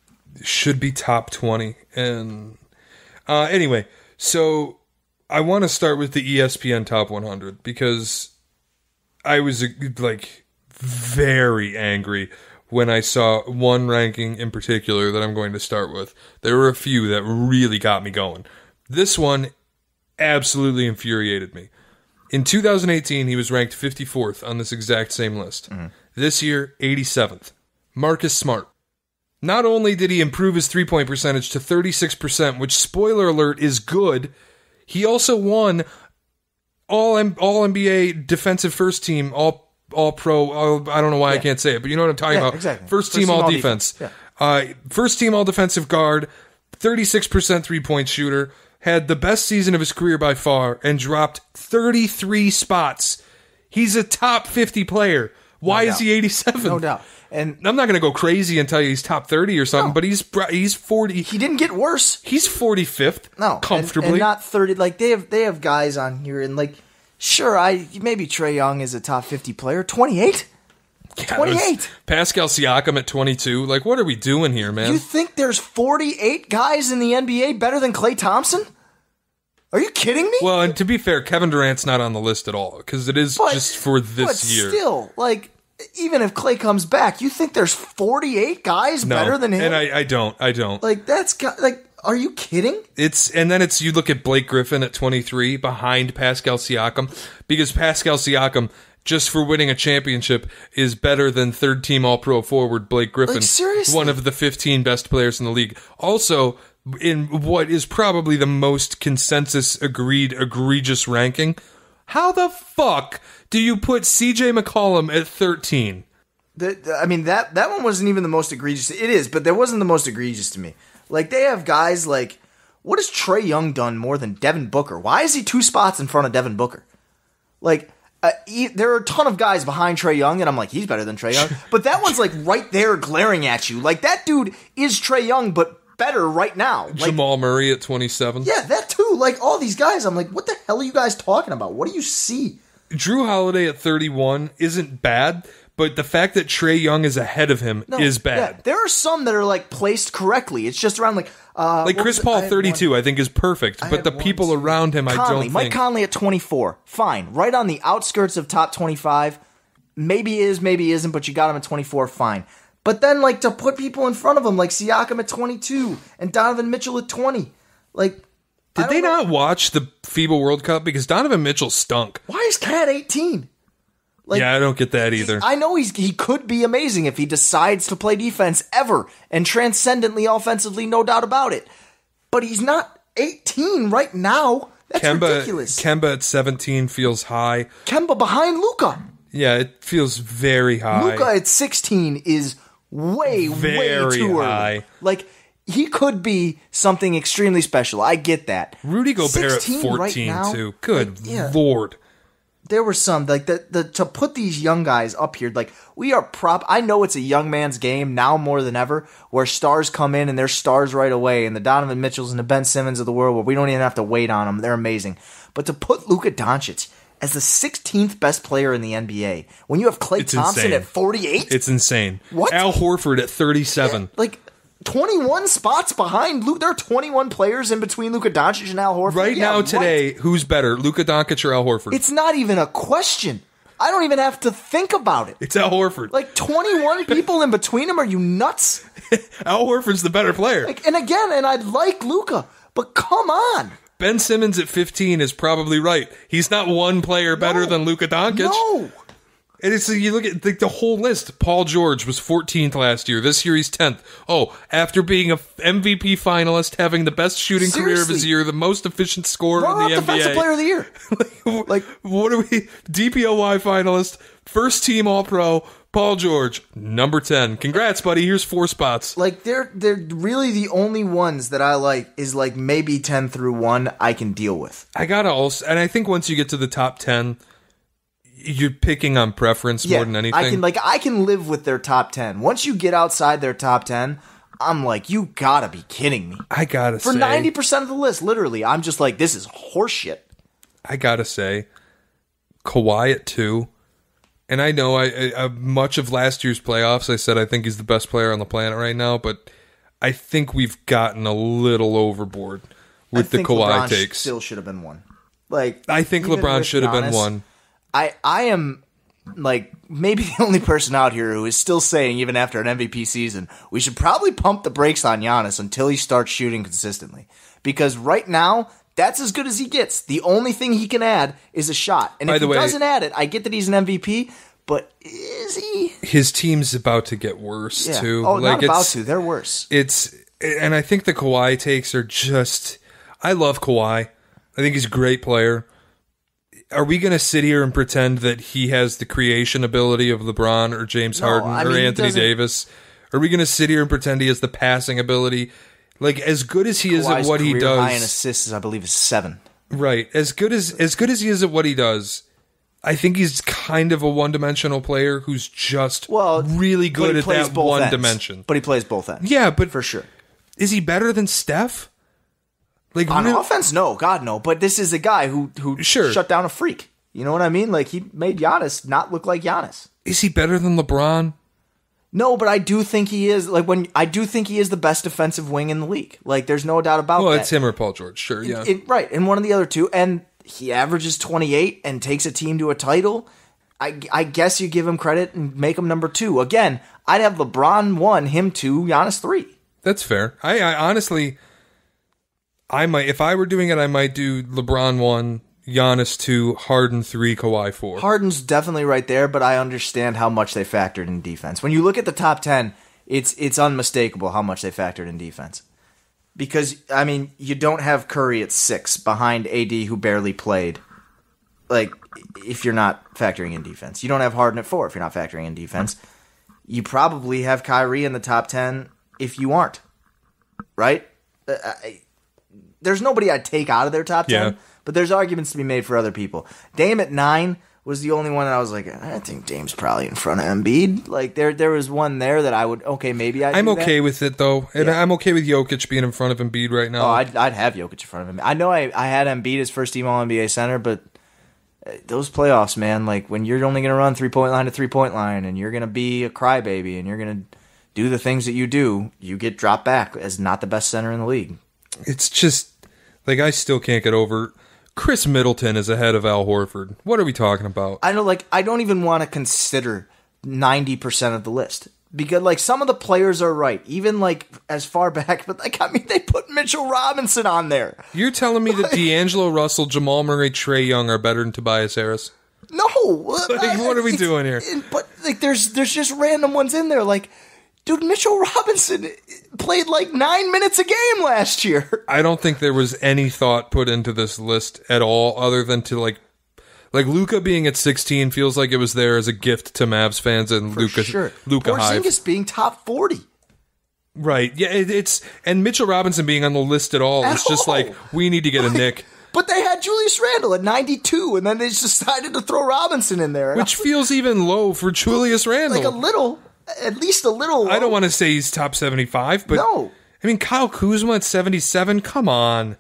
should be top 20. And anyway, so I want to start with the ESPN top 100 because I was like very angry when I saw one ranking in particular that I'm going to start with. There were a few that really got me going. This one absolutely infuriated me. In 2018, he was ranked 54th on this exact same list. This year, 87th. Marcus Smart. Not only did he improve his three-point percentage to 36%, which, spoiler alert, is good, he also won all NBA defensive first team, all pro. I don't know why I can't say it, but you know what I'm talking about. Exactly. First team all defense. First team all defensive guard, 36% three-point shooter, had the best season of his career by far, and dropped 33 spots. He's a top 50 player. Why is he 87th? No doubt. And I'm not going to go crazy and tell you he's top 30 or something, but he's 40. he didn't get worse. He's 45th. No, comfortably. and not 30. Like they have guys on here, and like, sure, maybe Trae Young is a top 50 player. 28. Yeah, 28. Pascal Siakam at 22. Like, what are we doing here, man? You think there's 48 guys in the NBA better than Klay Thompson? Are you kidding me? Well, and to be fair, Kevin Durant's not on the list at all because it is just for this year. Still, like, even if Klay comes back, you think there's 48 guys better than him? And I don't. Like, are you kidding? And then you look at Blake Griffin at 23 behind Pascal Siakam because Pascal Siakam, just for winning a championship, is better than third team all pro forward Blake Griffin. Like, seriously? One of the 15 best players in the league. Also, in what is probably the most consensus agreed egregious ranking, how the fuck do you put CJ McCollum at 13? That one wasn't even the most egregious. It is, but that wasn't the most egregious to me. Like, they have guys like, what has Trae Young done more than Devin Booker? Why is he 2 spots in front of Devin Booker? Like, there are a ton of guys behind Trae Young, and I'm like, he's better than Trae Young. But that one's like right there glaring at you. Like, that dude is Trae Young, but better right now. Like, Jamal Murray at 27. Yeah, that too. Like, all these guys, I'm like, what the hell are you guys talking about? What do you see? Drew Holiday at 31 isn't bad, but the fact that Trae Young is ahead of him is bad. Yeah, there are some that are like placed correctly. It's just around like Chris Paul 32 I think is perfect, but the people around him I don't think. Mike Conley at 24. Fine. Right on the outskirts of top 25. Maybe is, maybe isn't, but you got him at 24, fine. But then, like, to put people in front of him, like Siakam at 22 and Donovan Mitchell at 20. Like, did they not watch the FIBA World Cup? Because Donovan Mitchell stunk. Why is Cat 18? Like, yeah, I don't get that either. I know he could be amazing if he decides to play defense ever and transcendently offensively, no doubt about it. But he's not 18 right now. That's ridiculous. Kemba at 17 feels high. Kemba behind Luka. Yeah, it feels very high. Luka at 16 is way too high. Early. Like, he could be something extremely special. I get that. Rudy Gobert at 14 right now, too. Good Lord. There were some, like, to put these young guys up here, like, we are I know it's a young man's game now more than ever, where stars come in and they're stars right away, and the Donovan Mitchells and the Ben Simmons of the world, where we don't even have to wait on them. They're amazing. But to put Luka Doncic as the 16th best player in the NBA, when you have Klay Thompson at 48? It's insane. What? Al Horford at 37. Yeah, like, 21 spots behind Luka. There are 21 players in between Luka Doncic and Al Horford. Right now, today, who's better, Luka Doncic or Al Horford? It's not even a question. I don't even have to think about it. It's Al Horford. Like, 21 people in between them? Are you nuts? Al Horford's the better player. Like, and I like Luka, but come on. Ben Simmons at 15 is probably right. He's not one player better than Luka Doncic. No. And it's you look at the whole list. Paul George was 14th last year. This year he's 10th. Oh, after being a MVP finalist, having the best shooting career of his year, the most efficient scorer in the NBA. Defensive Player of the Year. like, what are we? DPOY finalist, first team All Pro. Paul George, number 10. Congrats, buddy. Here's 4 spots. Like, they're really the only ones that I like is, like, maybe 10 through 1 I can deal with. I gotta also, and I think once you get to the top 10, you're picking on preference more than anything. I can live with their top 10. Once you get outside their top 10, I'm like, you gotta be kidding me. I gotta say. For 90% of the list, literally, I'm just like, this is horseshit. I gotta say, Kawhi at 2. And I know I much of last year's playoffs, I said I think he's the best player on the planet right now, but I think we've gotten a little overboard with the Kawhi takes. Still should have been 1. Like, I think LeBron should have been 1. I am like maybe the only person out here who is still saying, even after an MVP season, we should probably pump the brakes on Giannis until he starts shooting consistently. Because right now, that's as good as he gets. The only thing he can add is a shot. And if he doesn't add it, I get that he's an MVP, but is he? His team's about to get worse, too. Oh, like, not about to. They're worse. And I think the Kawhi takes are just... I love Kawhi. I think he's a great player. Are we going to sit here and pretend that he has the creation ability of LeBron or James Harden or Anthony Davis? Are we going to sit here and pretend he has the passing ability? Like, as good as he is at what he does... high in assists, I believe, is 7. Right. As good as he is at what he does, I think he's kind of a one-dimensional player who's just really good at that one dimension. But he plays both ends. Yeah, but... For sure. Is he better than Steph? Like on offense, no. God, no. But this is a guy who shut down a freak. You know what I mean? Like, he made Giannis not look like Giannis. Is he better than LeBron? No, but I do think he is. I do think he is the best defensive wing in the league. Like, there's no doubt about that. Well, it's him or Paul George, sure, yeah. Right, and one of the other two. And he averages 28 and takes a team to a title. I guess you give him credit and make him number 2. Again, I'd have LeBron 1, him 2, Giannis 3. That's fair. I honestly... I might, if I were doing it, I might do LeBron 1, Giannis 2, Harden 3, Kawhi 4. Harden's definitely right there, but I understand how much they factored in defense. When you look at the top 10, it's unmistakable how much they factored in defense. Because, I mean, you don't have Curry at 6 behind AD who barely played. Like, if you're not factoring in defense. You don't have Harden at 4 if you're not factoring in defense. You probably have Kyrie in the top 10 if you aren't. Right? There's nobody I'd take out of their top 10, but there's arguments to be made for other people. Dame at 9 was the only one that I was like, I think Dame's probably in front of Embiid. Like, there was one there that I would, I'm okay with it, though. And I'm okay with Jokic being in front of Embiid right now. Oh, I'd have Jokic in front of him. I know I had Embiid as first team All-NBA center, but those playoffs, man, like, when you're only going to run three-point line to three-point line, and you're going to be a crybaby, and you're going to do the things that you do, you get dropped back as not the best center in the league. It's just... Like, I still can't get over... Chris Middleton is ahead of Al Horford. What are we talking about? I know, like, I don't even want to consider 90% of the list. Because, like, some of the players are right. Even, like, as far back... But, like, I mean, they put Mitchell Robinson on there. You're telling me that D'Angelo Russell, Jamal Murray, Trae Young are better than Tobias Harris? No! Like, what are we doing here? But, like, there's just random ones in there, like... Dude, Mitchell Robinson played like 9 minutes a game last year. I don't think there was any thought put into this list at all, other than to like Luka being at 16 feels like it was there as a gift to Mavs fans and Luka Hive. Porzingis being top 40. Right. Yeah, and Mitchell Robinson being on the list at all is just like, we need to get a Nick. But they had Julius Randle at 92, and then they just decided to throw Robinson in there. Which feels even low for Julius Randle. Like a little... At least a little. I don't want to say he's top 75, but no. I mean, Kyle Kuzma at 77. Come on.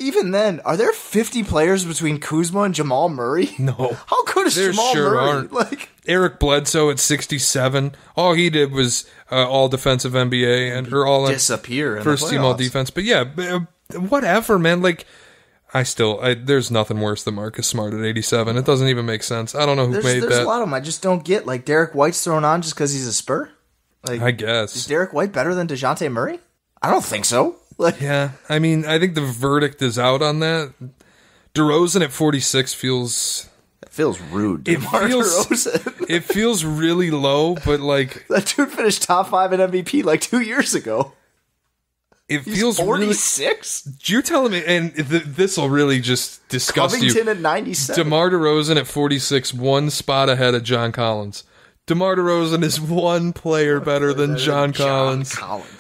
Even then, are there 50 players between Kuzma and Jamal Murray? No. How good is Jamal Murray? Aren't. Like Eric Bledsoe at 67. All he did was all defensive NBA and all disappear. First team all defense. But yeah, whatever, man. Like. There's nothing worse than Marcus Smart at 87. It doesn't even make sense. I don't know who made that. There's a lot of them I just don't get. Like, Derek White's thrown on just because he's a Spur? Like, I guess. Is Derek White better than DeJounte Murray? I don't think so. Like, yeah, I mean, I think the verdict is out on that. DeRozan at 46 feels... It feels rude. It feels really low, but like... That dude finished top 5 in MVP like 2 years ago. It feels 46. Really, you're telling me, and this will really just disgust Covington you. at 97. DeMar DeRozan at 46, one spot ahead of John Collins. DeMar DeRozan is one player better than John Collins.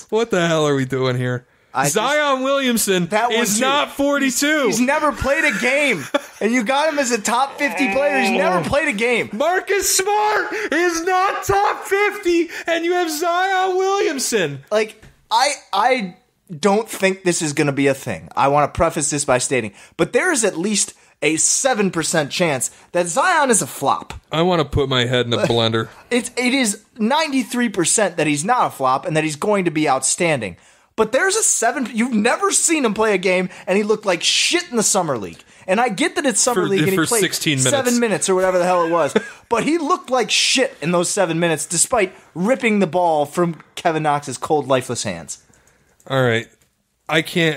What the hell are we doing here? Zion Williamson is not 42. He's never played a game. And you got him as a top 50 player. He's never played a game. Marcus Smart is not top 50, and you have Zion Williamson. Like, I don't think this is going to be a thing. I want to preface this by stating, but there is at least a 7% chance that Zion is a flop. I want to put my head in a blender. It is 93% that he's not a flop and that he's going to be outstanding. But there's a 7. You've never seen him play a game, and he looked like shit in the summer league. And I get that it's summer league and he played 16 minutes. 7 minutes or whatever the hell it was. but he looked like shit in those 7 minutes, despite ripping the ball from Kevin Knox's cold, lifeless hands. All right. I can't.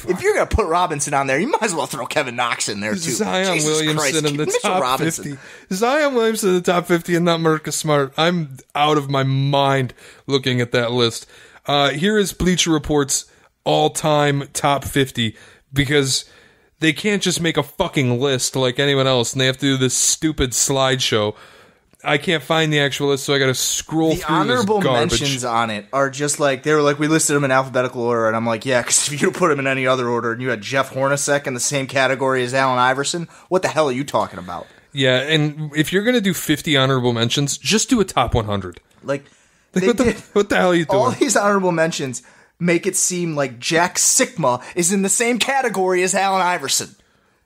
If you're going to put Robinson on there, you might as well throw Kevin Knox in there, too. Zion Jesus Williamson Christ, in the Mitchell top Robinson. 50. Zion Williamson in the top 50 and not Marcus Smart. I'm out of my mind looking at that list. Here is Bleacher Report's all-time top 50, because they can't just make a fucking list like anyone else, and they have to do this stupid slideshow. I can't find the actual list, so I got to scroll The through honorable this garbage. mentions on it are just like, they were like, we listed them in alphabetical order, and I'm like, yeah, because if you put them in any other order and you had Jeff Hornacek in the same category as Allen Iverson, what the hell are you talking about? Yeah, and if you're going to do 50 honorable mentions, just do a top 100. Like, What the hell are you doing? all these honorable mentions make it seem like Jack Sikma is in the same category as Allen Iverson.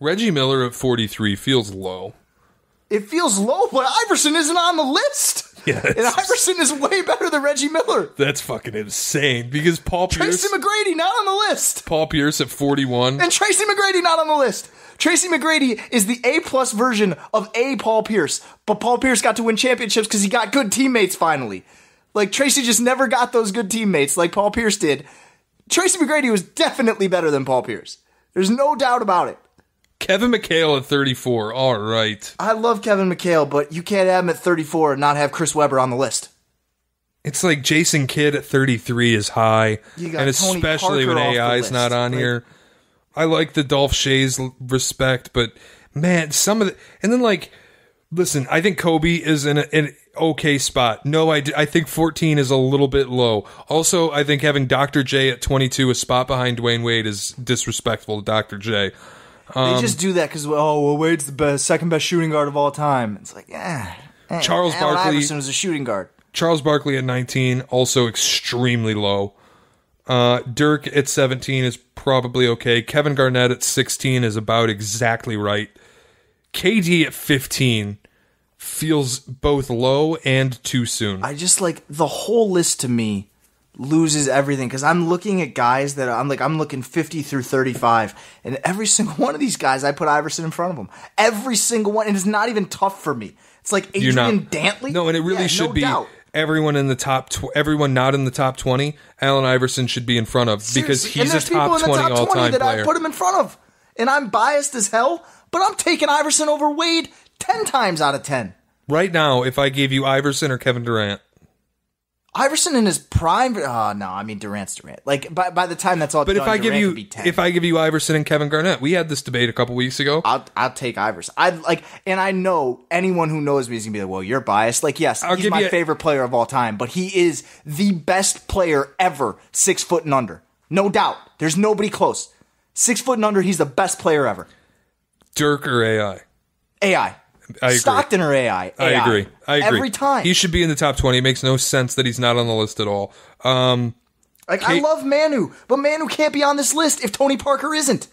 Reggie Miller at 43 feels low. It feels low, but Iverson isn't on the list. Yeah, And Iverson is way better than Reggie Miller. That's fucking insane, because Paul Pierce... Tracy McGrady not on the list. Paul Pierce at 41. And Tracy McGrady not on the list. Tracy McGrady is the A-plus version of Paul Pierce. But Paul Pierce got to win championships because he got good teammates finally. Like, Tracy just never got those good teammates like Paul Pierce did. Tracy McGrady was definitely better than Paul Pierce. There's no doubt about it. Kevin McHale at 34. All right. I love Kevin McHale, but you can't have him at 34 and not have Chris Webber on the list. It's like Jason Kidd at 33 is high. You got And Tony especially when Parker off the AI's list. not on Like- here. I like the Dolph Shays respect, but man, some of the... And then, like, listen, I think Kobe is in an okay spot. No, I think 14 is a little bit low. Also, I think having Dr. J at 22, a spot behind Dwayne Wade, is disrespectful to Dr. J. They just do that because, Wade's the second best shooting guard of all time. It's like, Charles Allen Barkley- Iverson was a shooting guard. Charles Barkley at 19, also extremely low. Dirk at 17 is probably okay. Kevin Garnett at 16 is about exactly right. KD at 15 feels both low and too soon. I just like the whole list to me loses everything because I'm looking at guys that I'm looking 50 through 35, and every single one of these guys I put Iverson in front of them. Every single one, and it's not even tough for me. It's like Adrian Dantley. No, and it really should no be doubt. everyone in the top. Everyone not in the top 20. Allen Iverson should be in front of because Seriously. And he's a there's people top in the 20 top 20 all-time that player. I put him in front of, and I'm biased as hell. But I'm taking Iverson over Wade 10 times out of 10. Right now, if I gave you Iverson or Kevin Durant, Iverson in his prime. Oh no, I mean Durant's Durant. Like by the time that's all but done, if I give Durant you could be 10. if I give you Iverson and Kevin Garnett, we had this debate a couple weeks ago. I'll take Iverson. And I know anyone who knows me is gonna be like, well, you're biased. Like, yes, I'll he's give my you- favorite player of all time, but he is the best player ever, 6 foot and under, no doubt. There's nobody close. 6 foot and under, he's the best player ever. Dirk or AI? AI. I agree. Stockton or AI? I agree. Every time. He should be in the top 20. It makes no sense that he's not on the list at all. I love Manu, but Manu can't be on this list if Tony Parker isn't.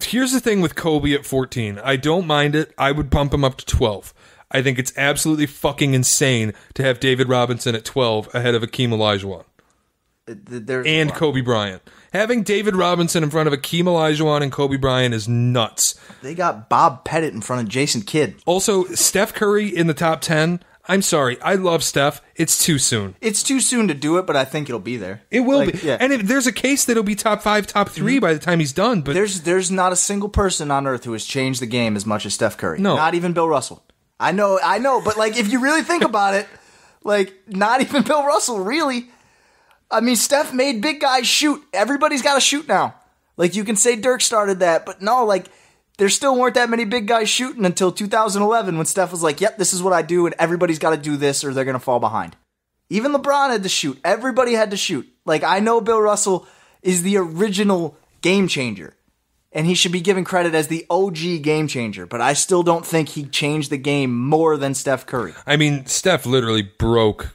Here's the thing with Kobe at 14. I don't mind it. I would bump him up to 12. I think it's absolutely fucking insane to have David Robinson at 12 ahead of Akeem Olajuwon and Kobe Bryant. Having David Robinson in front of Akeem Olajuwon and Kobe Bryant is nuts. They got Bob Pettit in front of Jason Kidd. Also, Steph Curry in the top 10. I'm sorry. I love Steph. It's too soon. It's too soon to do it, but I think it'll be there. It will Like, be. yeah. And there's a case that it'll be top 5, top 3 by the time he's done. But There's not a single person on earth who has changed the game as much as Steph Curry. No. Not even Bill Russell. I know, but like if you really think about it, like not even Bill Russell, really. I mean, Steph made big guys shoot. Everybody's got to shoot now. Like you can say Dirk started that, but no, like there still weren't that many big guys shooting until 2011 when Steph was like, "Yep, this is what I do," and everybody's got to do this or they're gonna fall behind. Even LeBron had to shoot. Everybody had to shoot. Like I know Bill Russell is the original game changer. And he should be given credit as the OG game changer, but I still don't think he changed the game more than Steph Curry. I mean, Steph literally broke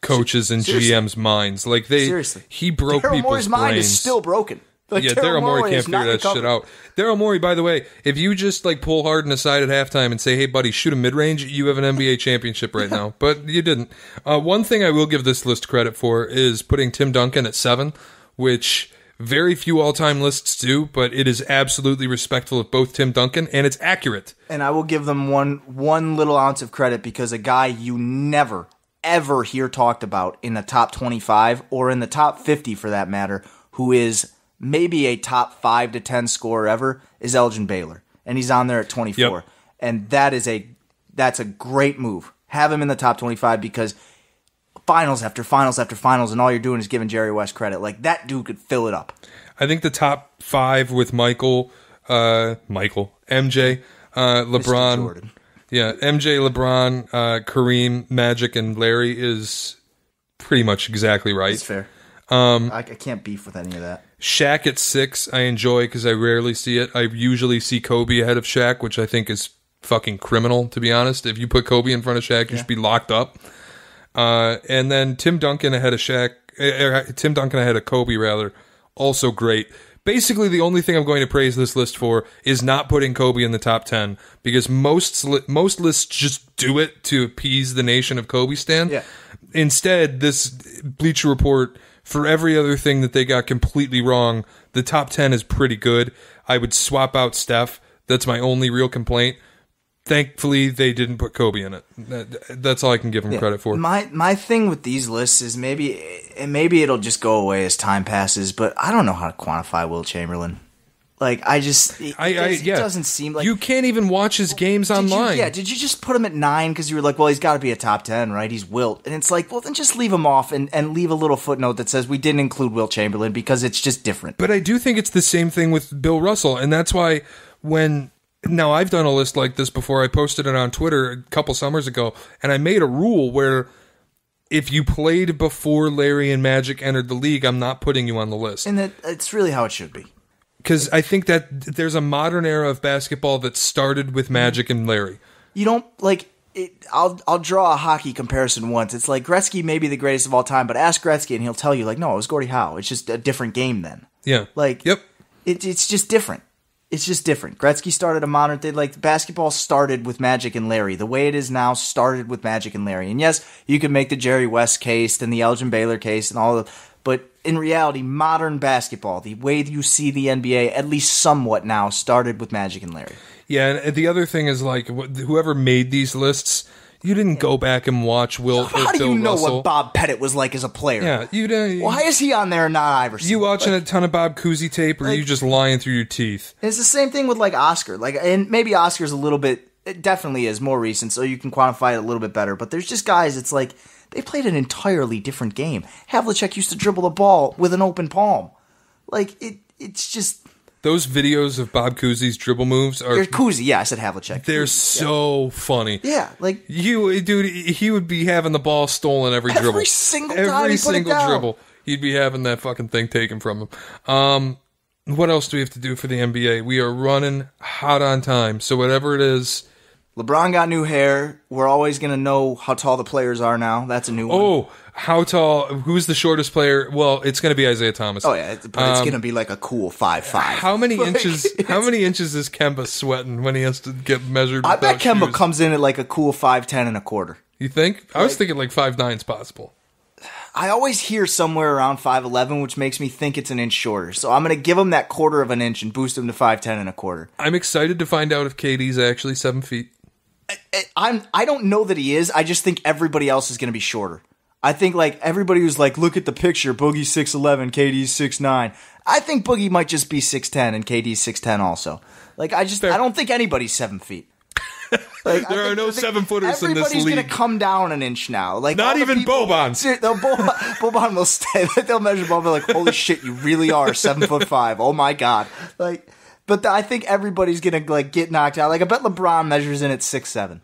coaches and Seriously. GMs' minds. Like Seriously. he broke Daryl people's Morey's mind brains. is still broken. Like, Yeah, Daryl Morey can't is not figure that shit recovered. out. Daryl Morey, by the way, if you just like pull Harden aside at halftime and say, "Hey, buddy, shoot a mid-range," you have an NBA championship right now. But you didn't. One thing I will give this list credit for is putting Tim Duncan at 7, which Very few all-time lists do, but it is absolutely respectful of both Tim Duncan, and it's accurate. And I will give them one little ounce of credit because a guy you never, ever hear talked about in the top 25 or in the top 50 for that matter, who is maybe a top 5 to 10 scorer ever, is Elgin Baylor. And he's on there at 24. Yep. And that's a great move. Have him in the top 25 because finals after finals after finals, and all you're doing is giving Jerry West credit. Like, that dude could fill it up. I think the top 5 with MJ, LeBron, Jordan. Yeah, MJ, LeBron, Kareem, Magic, and Larry is pretty much exactly right. That's fair. I can't beef with any of that. Shaq at 6, I enjoy because I rarely see it. I usually see Kobe ahead of Shaq, which I think is fucking criminal, to be honest. If you put Kobe in front of Shaq, you should be locked up. And then Tim Duncan ahead of Kobe, rather. Also great. Basically, the only thing I'm going to praise this list for is not putting Kobe in the top 10 because most lists just do it to appease the nation of Kobe stan. Yeah. Instead, this Bleacher Report, for every other thing that they got completely wrong, the top 10 is pretty good. I would swap out Steph. That's my only real complaint. Thankfully, they didn't put Kobe in it. That's all I can give them credit for. My thing with these lists is maybe it'll just go away as time passes, but I don't know how to quantify Wilt Chamberlain. Like, it doesn't seem like... You can't even watch his games online. Did you just put him at 9 because you were like, well, he's got to be a top 10, right? He's Wilt. And it's like, well, then just leave him off and leave a little footnote that says we didn't include Wilt Chamberlain because it's just different. But I do think it's the same thing with Bill Russell, and that's why Now, I've done a list like this before. I posted it on Twitter a couple summers ago, and I made a rule where if you played before Larry and Magic entered the league, I'm not putting you on the list. And it's really how it should be. Because I think that there's a modern era of basketball that started with Magic and Larry. You don't, like... I'll draw a hockey comparison once. It's like Gretzky may be the greatest of all time, but ask Gretzky and he'll tell you, like, no, it was Gordie Howe. It's just a different game then. Yeah. Like, yep. It's just different. It's just different. Gretzky started a modern thing. Like, basketball started with Magic and Larry. The way it is now started with Magic and Larry. And yes, you can make the Jerry West case and the Elgin Baylor case and all of, but in reality, modern basketball, the way you see the NBA, at least somewhat now, started with Magic and Larry. Yeah, and the other thing is, like, whoever made these lists, you didn't go back and watch Wilt or Bill Russell. How do you know what Bob Pettit was like as a player? Yeah, you don't. Why is he on there and not Iverson? You watching a ton of Bob Cousy tape, or are you just lying through your teeth? It's the same thing with, like, Oscar. Like, and maybe Oscar's a little bit, it definitely is more recent, so you can quantify it a little bit better. But there's just guys, it's like, they played an entirely different game. Havlicek used to dribble the ball with an open palm. Like, it's just... Those videos of Bob Cousy's dribble moves are... Cousy, yeah, I said Havlicek. They're so funny. Yeah, like... Dude, he would be having the ball stolen every dribble. Every single time he put it down. Dribble. He'd be having that fucking thing taken from him. What else do we have to do for the NBA? We are running hot on time, so whatever it is... LeBron got new hair. We're always going to know how tall the players are now. That's a new one. Oh, how tall? Who's the shortest player? Well, it's going to be Isaiah Thomas. Oh, yeah, but it's going to be like a cool 5'5". How many inches? How many inches is Kemba sweating when he has to get measured? I bet Kemba shoes? comes in at like a cool 5'10" and a quarter. You think? I was thinking like 5'9" is possible. I always hear somewhere around 5'11", which makes me think it's an inch shorter. So I'm going to give him that quarter of an inch and boost him to 5'10" and a quarter. I'm excited to find out if KD's actually 7 feet. I don't know that he is. I just think everybody else is going to be shorter. I think, like, everybody who's like, look at the picture, Boogie's 6'11", KD's 6'9". I think Boogie might just be 6'10", and KD's 6'10" also. Like, I don't think anybody's 7 feet. Like, there are no 7-footers in this league. Everybody's going to come down an inch now. Like, not even Bobans. Boban will stay. They'll measure Boban like, holy shit, you really are 7'5". Oh my god. Like, but I think everybody's going to, like, get knocked out. Like, I bet LeBron measures in at 6'7".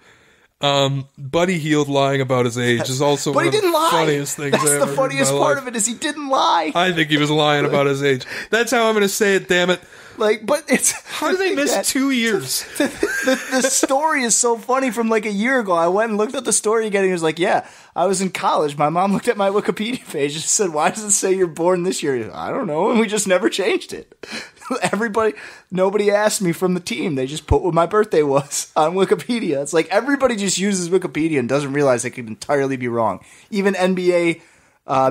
Buddy Hield lying about his age is also one of the funniest things That's ever the funniest in my part life. of it is he didn't lie. I think he was lying about his age. That's how I'm going to say it, damn it. Like, but it's... How did they miss 2 years? The story is so funny from like a year ago. I went and looked at the story again and he was like, yeah, I was in college. My mom looked at my Wikipedia page and said, why does it say you're born this year? I don't know. And we just never changed it. Nobody asked me from the team. They just put what my birthday was on Wikipedia. It's like everybody just uses Wikipedia and doesn't realize it could entirely be wrong. Even NBA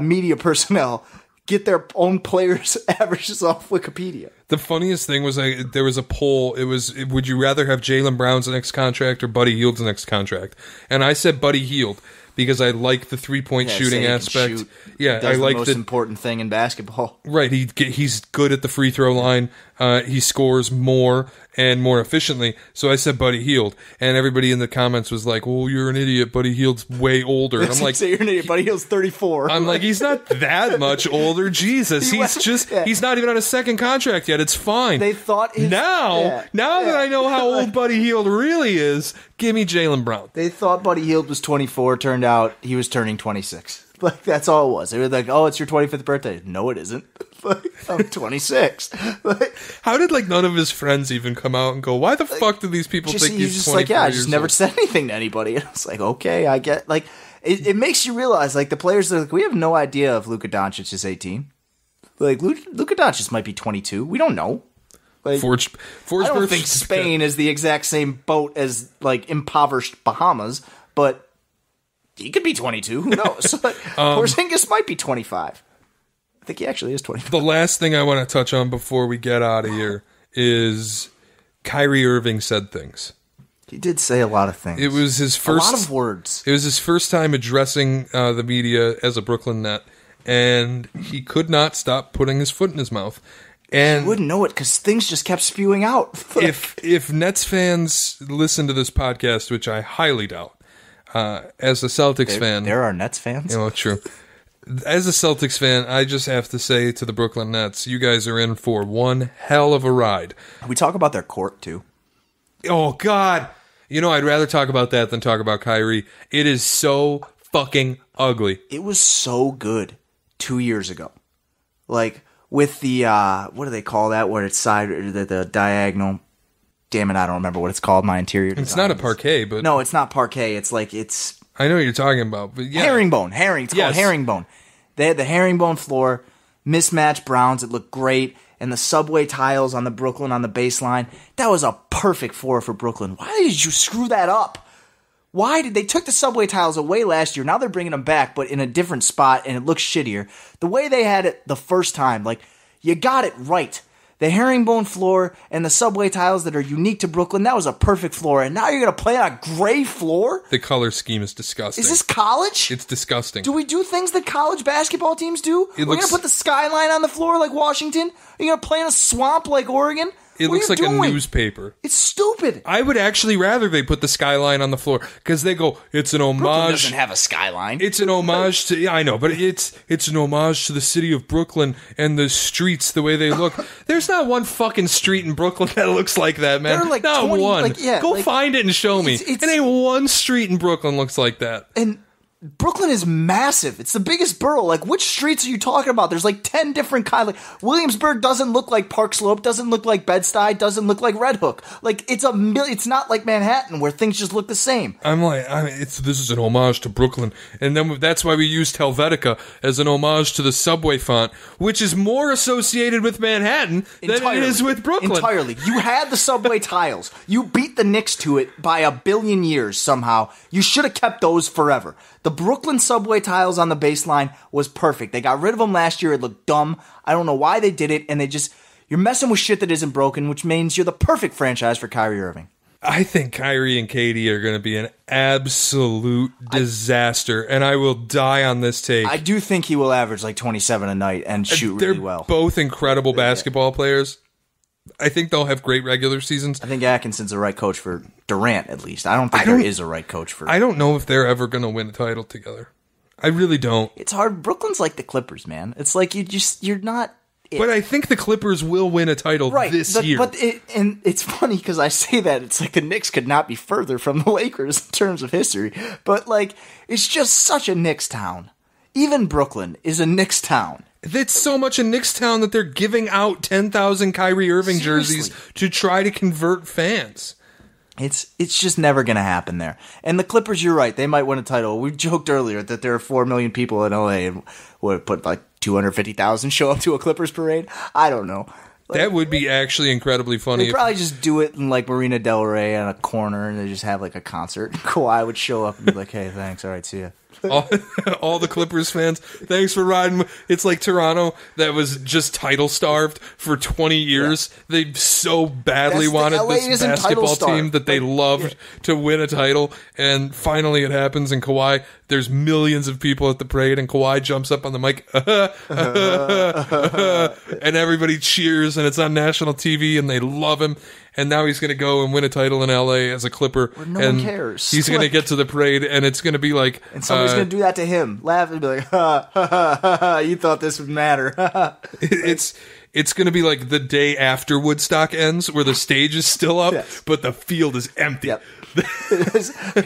media personnel get their own players' averages off Wikipedia. The funniest thing was there was a poll. It was, would you rather have Jaylen Brown's next contract or Buddy Hield's next contract? And I said Buddy Hield because I like the 3-point shooting aspect. Yeah, I like the most important thing in basketball. Right, he's good at the free throw line. He scores more and more efficiently. So I said Buddy Hield, and everybody in the comments was like, "Well, you're an idiot. Buddy Hield's way older." And I'm like, "Say you're an idiot. Buddy Hield's 34." I'm like, he's not that much older. Jesus, he's not even on a second contract yet. It's fine. They thought now that I know how old Buddy Hield really is, give me Jaylen Brown. They thought Buddy Hield was 24. Turned out he was turning 26. Like, that's all it was. They were like, "Oh, it's your 25th birthday." No, it isn't. Like, I'm 26. Like, how did none of his friends even come out and go, "Why the fuck do these people think he's just 24 I years just never old?" said anything to anybody. And I was like, okay, I get, it makes you realize, the players are like, we have no idea if Luka Doncic is 18. Like, Luka Doncic might be 22. We don't know. Like, I don't think Spain is the exact same boat as, impoverished Bahamas, but he could be 22. Who knows? Porzingis might be 25. I think he actually is 25. The last thing I want to touch on before we get out of here is Kyrie Irving said things. He did say a lot of things. It was his first... A lot of words. It was his first time addressing the media as a Brooklyn Net, and he could not stop putting his foot in his mouth. And you wouldn't know it because things just kept spewing out. if Nets fans listen to this podcast, which I highly doubt, as a Celtics fan... There are Nets fans? True. As a Celtics fan, I just have to say to the Brooklyn Nets, you guys are in for one hell of a ride. We talk about their court, too. Oh, God. I'd rather talk about that than talk about Kyrie. It is so fucking ugly. It was so good 2 years ago. With the, what do they call that? Where it's the diagonal. Damn it, I don't remember what it's called. My interior design. It's not a parquet, but... No, it's not parquet. It's it's... I know what you're talking about, but yeah. Herringbone. It's called herringbone. They had the herringbone floor, mismatched browns. It looked great. And the subway tiles on the baseline. That was a perfect floor for Brooklyn. Why did you screw that up? They took the subway tiles away last year. Now they're bringing them back, but in a different spot, and it looks shittier. The way they had it the first time, you got it right. The herringbone floor and the subway tiles that are unique to Brooklyn, that was a perfect floor. And now you're going to play on a gray floor? The color scheme is disgusting. Is this college? It's disgusting. Do we do things that college basketball teams do? We're going to put the skyline on the floor like Washington? Are you going to play in a swamp like Oregon? It looks like a newspaper. It's stupid. I would actually rather they put the skyline on the floor because they go, it's an homage. Brooklyn doesn't have a skyline. It's an homage to, yeah, I know, but it's an homage to the city of Brooklyn and the streets, the way they look. There's not one fucking street in Brooklyn that looks like that, man. There are not 20, one. Go find it and show me. It ain't one street in Brooklyn looks like that. And Brooklyn is massive. It's the biggest borough. Which streets are you talking about? There's 10 different kinds. Williamsburg doesn't look like Park Slope, doesn't look like Bed-Stuy, doesn't look like Red Hook. It's not like Manhattan where things just look the same. This is an homage to Brooklyn. And then that's why we used Helvetica as an homage to the subway font, which is more associated with Manhattan than it is with Brooklyn. Entirely. You had the subway tiles. You beat the Knicks to it by 1 billion years somehow. You should have kept those forever. The Brooklyn subway tiles on the baseline was perfect. They got rid of them last year. It looked dumb. I don't know why they did it. And you're messing with shit that isn't broken, which means you're the perfect franchise for Kyrie Irving. I think Kyrie and KD are going to be an absolute disaster, and I will die on this take. I do think he will average 27 a night and shoot really well. They're both incredible basketball players. I think they'll have great regular seasons. I think Atkinson's the right coach for Durant, at least. I don't think there is a right coach for... I don't know if they're ever going to win a title together. I really don't. It's hard. Brooklyn's like the Clippers, man. It's you're not... But I think the Clippers will win a title this year. And it's funny because I say that. It's the Knicks could not be further from the Lakers in terms of history. But, it's just such a Knicks town. Even Brooklyn is a Knicks town. It's so much a Knicks town that they're giving out 10,000 Kyrie Irving jerseys to try to convert fans. It's just never going to happen there. And the Clippers, you're right. They might win a title. We joked earlier that there are 4 million people in LA and would put 250,000 show up to a Clippers parade. I don't know. That would be actually incredibly funny. They'd probably just do it in Marina Del Rey on a corner and they just have a concert. Kawhi would show up and be like, hey, thanks. All right, see ya. all the Clippers fans, thanks for riding. It's like Toronto that was just title starved for 20 years. They so badly wanted this basketball team that they loved to win a title, and finally it happens. And Kawhi, there's millions of people at the parade, and Kawhi jumps up on the mic, and everybody cheers, and it's on national TV, and they love him. And now he's going to go and win a title in LA as a Clipper. Where no one cares. He's going to get to the parade, and it's going to be like... And somebody's going to do that to him. Laugh and be like, ha, ha, ha, ha, ha, you thought this would matter. It's going to be like the day after Woodstock ends, where the stage is still up, but the field is empty. Yep.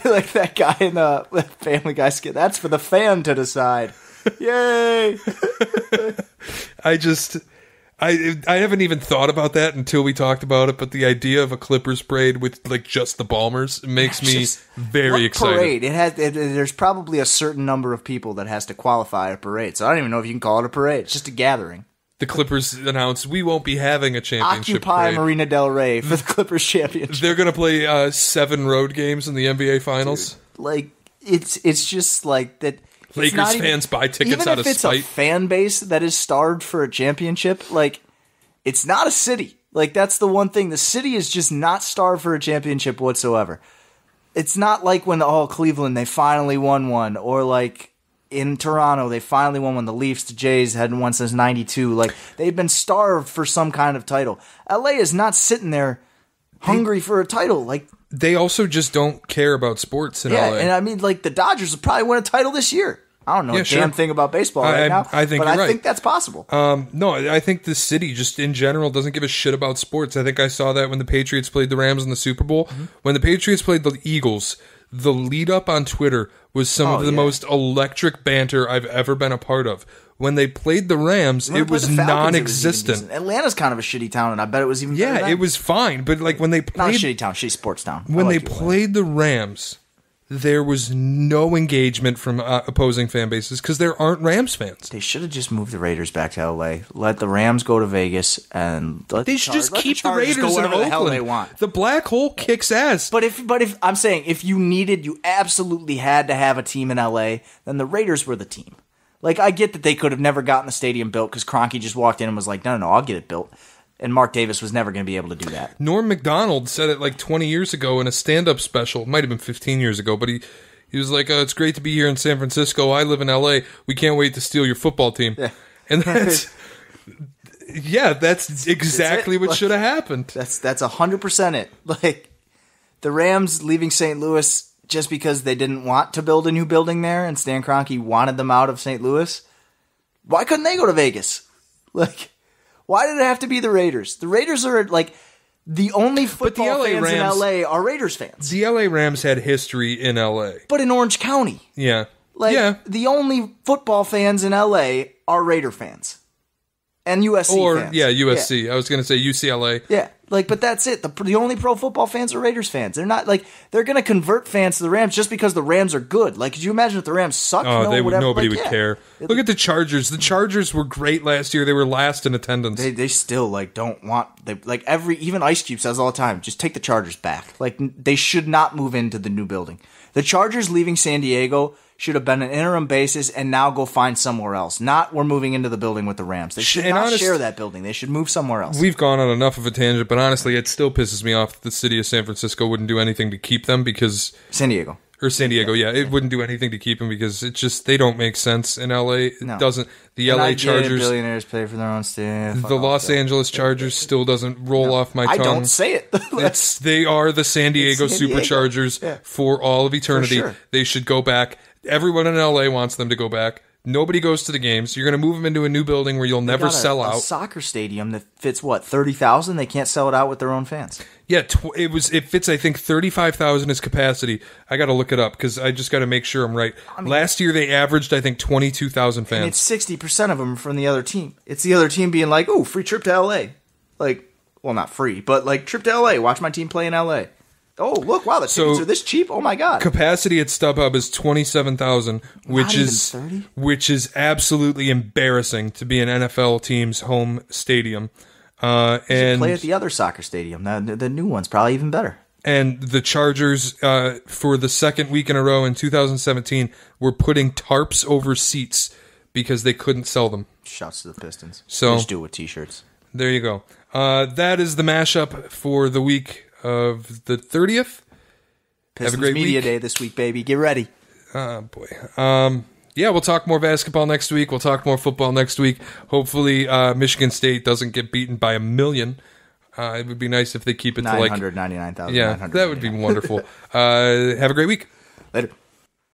Like that guy in the Family Guy skit. That's for the fan to decide. Yay! I haven't even thought about that until we talked about it, but the idea of a Clippers parade with like just the Balmers makes me very excited. Parade? There's probably a certain number of people that has to qualify a parade, so I don't even know if you can call it a parade. It's just a gathering. The Clippers announced we won't be having a championship Occupy parade. Marina Del Rey for the Clippers championship. They're going to play 7 road games in the NBA Finals. Dude, like it's just like that. Lakers fans buy tickets out of spite. Even if it's a fan base that is starved for a championship, like, it's not a city. Like, that's the one thing. The city is just not starved for a championship whatsoever. It's not like when, Cleveland, they finally won one. Or, like, in Toronto, they finally won one. The Leafs, the Jays hadn't won since 92. Like, they've been starved for some kind of title. LA is not sitting there hungry for a title. Like, they also just don't care about sports in LA. Yeah, and I mean, like, the Dodgers will probably win a title this year. I don't know a damn thing about baseball right now, I think but you're I right. think that's possible. No, I think the city just in general doesn't give a shit about sports. I think I saw that when the Patriots played the Rams in the Super Bowl. Mm-hmm. When the Patriots played the Eagles, the lead up on Twitter was some of the most electric banter I've ever been a part of. When they played the Rams, it was non-existent. Atlanta's kind of a shitty town, and I bet it was even better then. It was fine, but like when they played... Not a shitty town, shitty sports town. When they played the Rams, there was no engagement from opposing fan bases because there aren't Rams fans. They should have just moved the Raiders back to LA. Let the Rams go to Vegas, and they should just keep the Raiders in Oakland. The hell they want. The black hole kicks ass. But if I'm saying if you absolutely had to have a team in LA, then the Raiders were the team. Like, I get that they could have never gotten the stadium built because Kroenke just walked in and was like, no, I'll get it built. And Mark Davis was never going to be able to do that. Norm Macdonald said it like 20 years ago in a stand-up special. It might have been 15 years ago, but he was like, it's great to be here in San Francisco. I live in L.A. We can't wait to steal your football team. Yeah. And that's exactly what should have happened. That's 100% it. Like, the Rams leaving St. Louis just because they didn't want to build a new building there and Stan Kroenke wanted them out of St. Louis. Why couldn't they go to Vegas? Like... Why did it have to be the Raiders? The Raiders are like the only football fans in LA are Raiders fans. The LA Rams had history in LA. But in Orange County. Yeah. The only football fans in LA are Raider fans. And USC fans. Yeah, USC. Yeah. I was going to say UCLA. Yeah. But that's it. The only pro football fans are Raiders fans. They're not they're going to convert fans to the Rams just because the Rams are good. Like, could you imagine if the Rams sucked? Nobody would care. Look at the Chargers. The Chargers were great last year. They were last in attendance. They still don't want even Ice Cube says all the time, just take the Chargers back. Like, they should not move into the new building. The Chargers leaving San Diego should have been an interim basis and now go find somewhere else. Not we're moving into the building with the Rams. They should not share that building. They should move somewhere else. We've gone on enough of a tangent, but honestly, it still pisses me off that the city of San Francisco wouldn't do anything to keep them because... San Diego. Or San Diego, it wouldn't do anything to keep them because it's just, they don't make sense in LA. It doesn't. The LA Chargers... billionaires pay for their own stuff. The Los Angeles Chargers still doesn't roll off my tongue. I don't say it. They are the San Diego Superchargers for all of eternity. Sure. They should go back. Everyone in LA wants them to go back. Nobody goes to the games. You're going to move them into a new building where you'll never sell out. A soccer stadium that fits 30,000. They can't sell it out with their own fans. Yeah, it fits. I think 35,000 is capacity. I got to look it up because I just got to make sure I'm right. Last year they averaged I think 22,000 fans. And it's 60% of them from the other team. It's the other team being like, "Ooh, free trip to LA." Like, well, not free, but like trip to LA. Watch my team play in LA. Oh, look, wow, the tickets are this cheap? Oh, my God. Capacity at StubHub is 27,000, which is absolutely embarrassing to be an NFL team's home stadium. And play at the other soccer stadium. The new one's probably even better. And the Chargers, for the second week in a row in 2017, were putting tarps over seats because they couldn't sell them. Shouts to the Pistons. So Just do it with T-shirts. There you go. That is the mashup for the week of the 30th. Pistons Have a great Media week. Day this week, baby. Get ready. Oh, boy. Yeah, we'll talk more basketball next week. We'll talk more football next week. Hopefully, Michigan State doesn't get beaten by 1 million. It would be nice if they keep it to like 999,000. Yeah, that would be wonderful. Have a great week. Later.